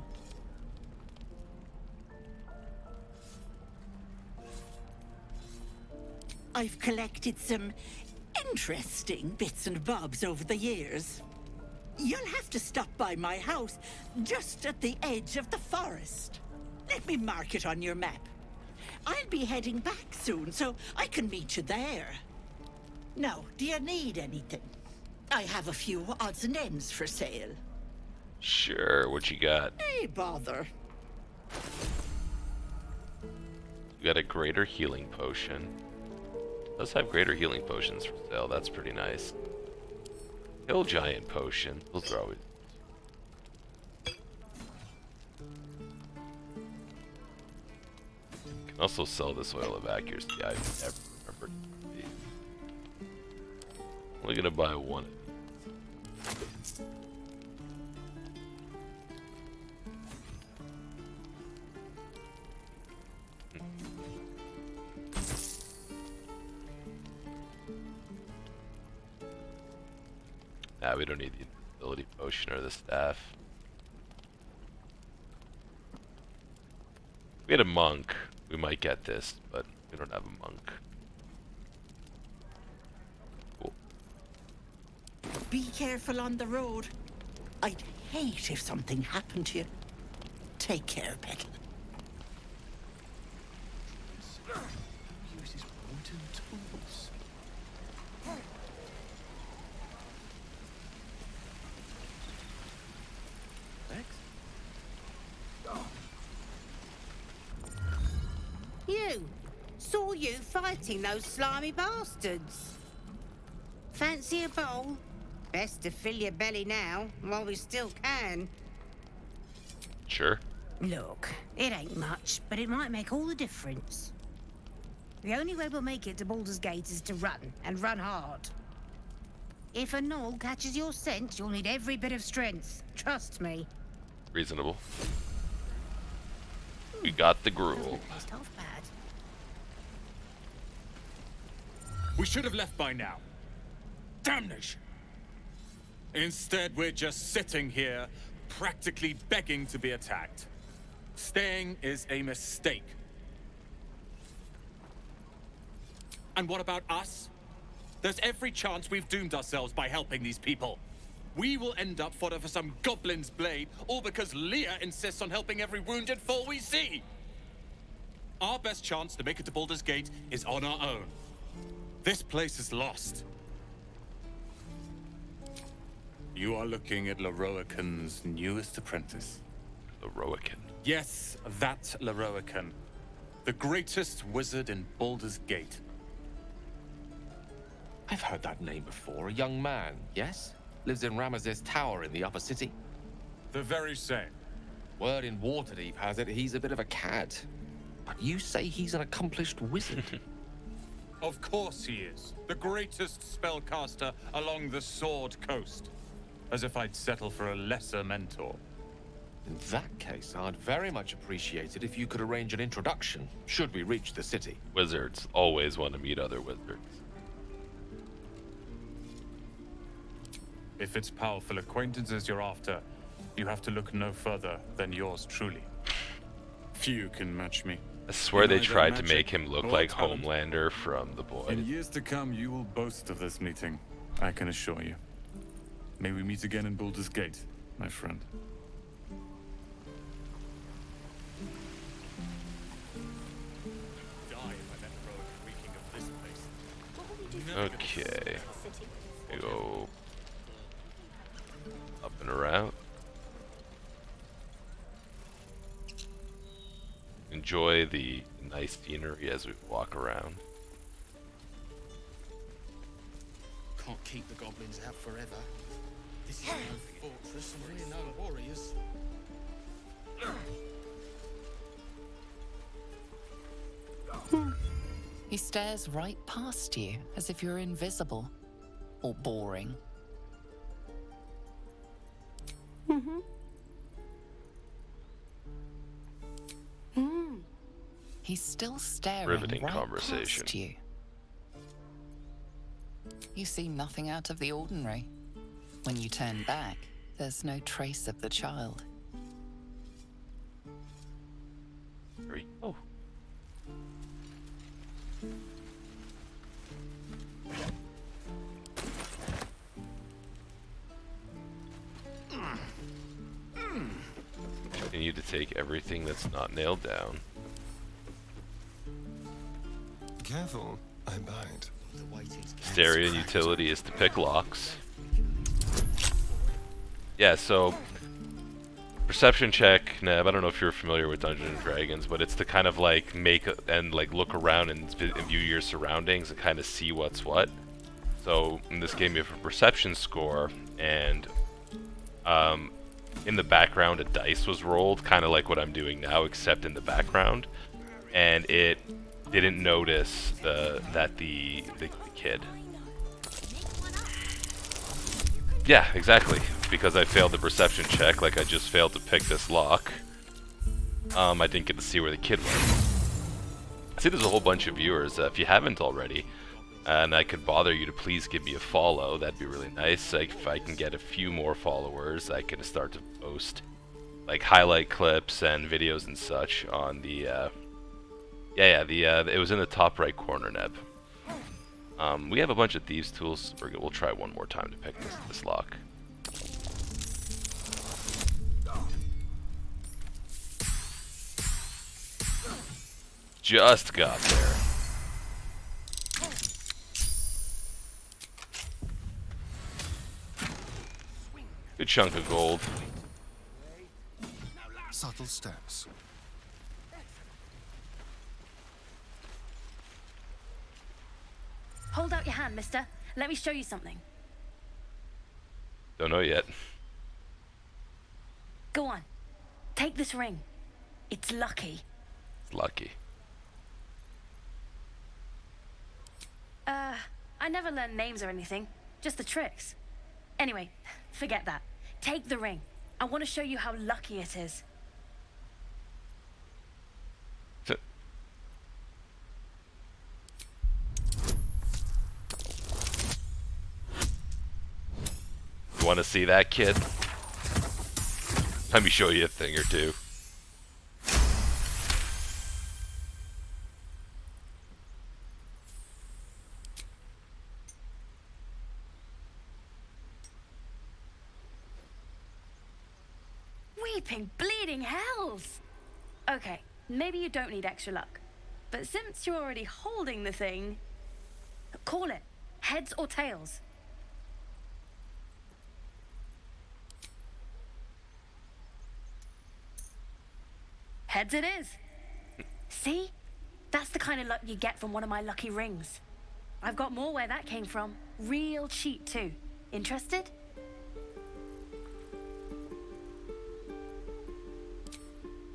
I've collected some interesting bits and bobs over the years. You'll have to stop by my house, just at the edge of the forest. Let me mark it on your map. I'll be heading back soon, so I can meet you there. Now, do you need anything? I have a few odds and ends for sale. Sure, what you got? Hey, bother. You got a greater healing potion. Let's have greater healing potions for sale. That's pretty nice. Hill giant potion. Those are always. Can also sell this oil of accuracy. I've never remembered these. Only gonna buy one. Nah, we don't need the invisibility potion or the staff. If we had a monk, we might get this, but we don't have a monk. Cool. Be careful on the road. I'd hate if something happened to you. Take care, Petal. Uses wooden tools. You! Saw you fighting those slimy bastards. Fancy a bowl? Best to fill your belly now, while we still can. Sure. Look, it ain't much, but it might make all the difference. The only way we'll make it to Baldur's Gate is to run, and run hard. If a gnoll catches your scent, you'll need every bit of strength. Trust me. Reasonable. We got the gruel. Pissed off bad. We should have left by now. Damnation! Instead, we're just sitting here, practically begging to be attacked. Staying is a mistake. And what about us? There's every chance we've doomed ourselves by helping these people. We will end up fodder for some goblin's blade, all because Leah insists on helping every wounded foe we see. Our best chance to make it to Baldur's Gate is on our own. This place is lost. You are looking at Leroican's newest apprentice. Leroican. Yes, that Leroican. The greatest wizard in Baldur's Gate. I've heard that name before. A young man, yes? Lives in Ramaz's tower in the upper city. The very same. Word in Waterdeep has it he's a bit of a cad. But you say he's an accomplished wizard. Of course he is. The greatest spellcaster along the Sword Coast. As if I'd settle for a lesser mentor. In that case, I'd very much appreciate it if you could arrange an introduction, should we reach the city. Wizards always want to meet other wizards. If it's powerful acquaintances you're after, you have to look no further than yours truly. Few can match me. I swear they Neither tried to magic make him look nor like talent. Homelander from The Boy. In years to come, you will boast of this meeting, I can assure you. May we meet again in Baldur's Gate, my friend. Okay. We go up and around. Enjoy the nice scenery as we walk around. Can't keep the goblins out forever. This is no fortress and we're no warriors. He stares right past you, as if you're invisible. Or boring. Mm-hmm. Mm. He's still staring Riveting right conversation. past you. You see nothing out of the ordinary. When you turn back, there's no trace of the child. Oh. Continue to take everything that's not nailed down. Careful, I bite. Stereo utility is to pick locks. Yeah, so perception check, Neb. I don't know if you're familiar with Dungeons and Dragons, but it's to kind of like look around and view your surroundings and kind of see what's what. So in this game, you have a perception score, and in the background, a dice was rolled, kind of like what I'm doing now, except in the background, and it didn't notice that the kid. Yeah, exactly. Because I failed the perception check, like I just failed to pick this lock. I didn't get to see where the kid went. I see there's a whole bunch of viewers. If you haven't already, and I could bother you to please give me a follow, that'd be really nice. Like, if I can get a few more followers, I can start to post like highlight clips and videos and such on the it was in the top right corner, Neb. We have a bunch of thieves tools. We'll try one more time to pick this lock. Just got there. Good chunk of gold. Subtle steps. Hold out your hand, mister. Let me show you something. Don't know yet. Go on. Take this ring. It's lucky. It's lucky. I never learned names or anything. Just the tricks. Anyway, forget that. Take the ring. I want to show you how lucky it is. You want to see that, kid? Let me show you a thing or two. Weeping, bleeding hells! Okay, maybe you don't need extra luck. But since you're already holding the thing, call it. Heads or tails? Heads it is. See? That's the kind of luck you get from one of my lucky rings. I've got more where that came from. Real cheap, too. Interested?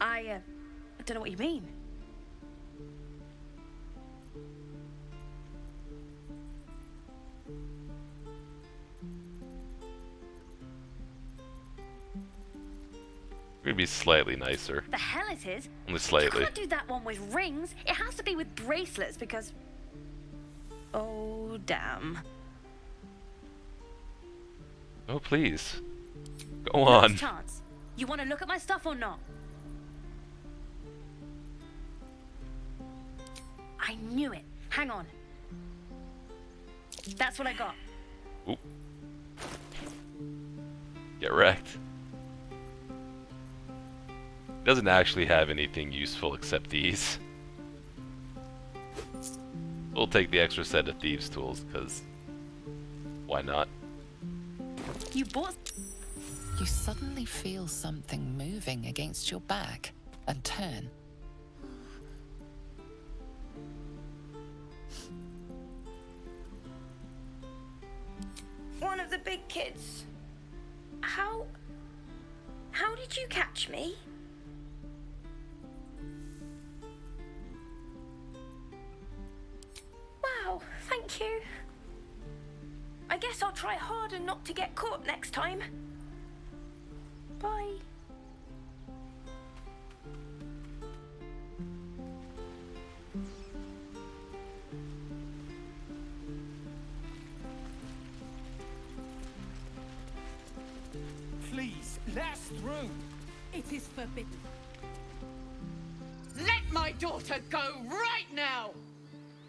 I don't know what you mean. We're gonna be slightly nicer. The hell it is? Only slightly. You can't do that one with rings. It has to be with bracelets because... Oh, damn. Oh, please. Go on. Last chance. You want to look at my stuff or not? I knew it. Hang on. That's what I got. Oop. Get wrecked. Doesn't actually have anything useful except these. We'll take the extra set of thieves' tools, because why not? You bought... You suddenly feel something moving against your back and turn. One of the big kids. How did you catch me? Wow, thank you. I guess I'll try harder not to get caught next time. Bye. Please, let us through. It is forbidden. Let my daughter go right now!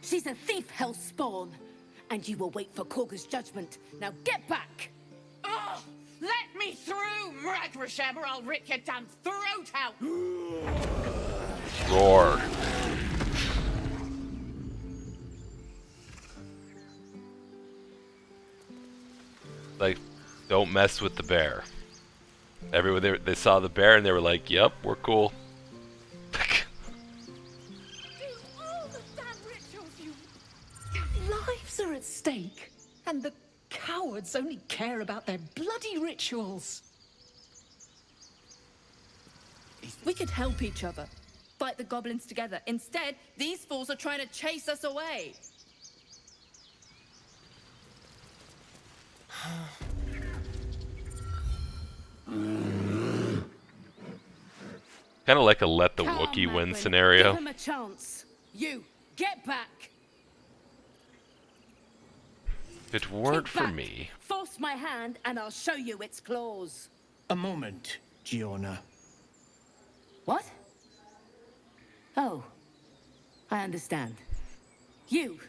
She's a thief, hellspawn, and you will wait for Korga's judgment. Now get back! Oh, let me through, Mragrasham, or I'll rip your damn throat out! Roar. Like, don't mess with the bear. Everyone, they saw the bear and they were like, yep, we're cool. Lives are at stake, and the cowards only care about their bloody rituals. We could help each other, fight the goblins together. Instead, these fools are trying to chase us away. Kind of like a let the Come on, Wookiee win Magwyn. scenario. Give him a chance. You, get back. If it weren't Keep for back. me. Force my hand, and I'll show you its claws. A moment, Giona. What? Oh, I understand. You.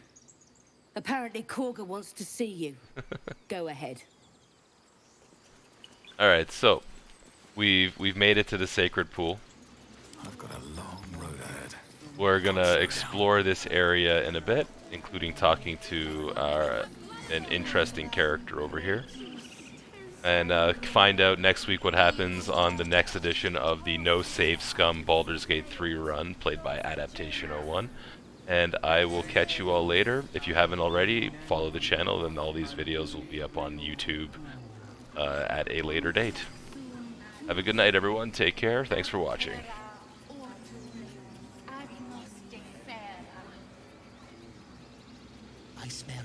Apparently Korga wants to see you. Go ahead. Alright, so we've made it to the sacred pool. I've got a long road ahead. We're gonna explore this area in a bit, including talking to an interesting character over here. And find out next week what happens on the next edition of the No Save Scum Baldur's Gate 3 run, played by Adaptation 01. And I will catch you all later. If you haven't already, follow the channel, and all these videos will be up on YouTube at a later date. Have a good night, everyone. Take care. Thanks for watching. I smell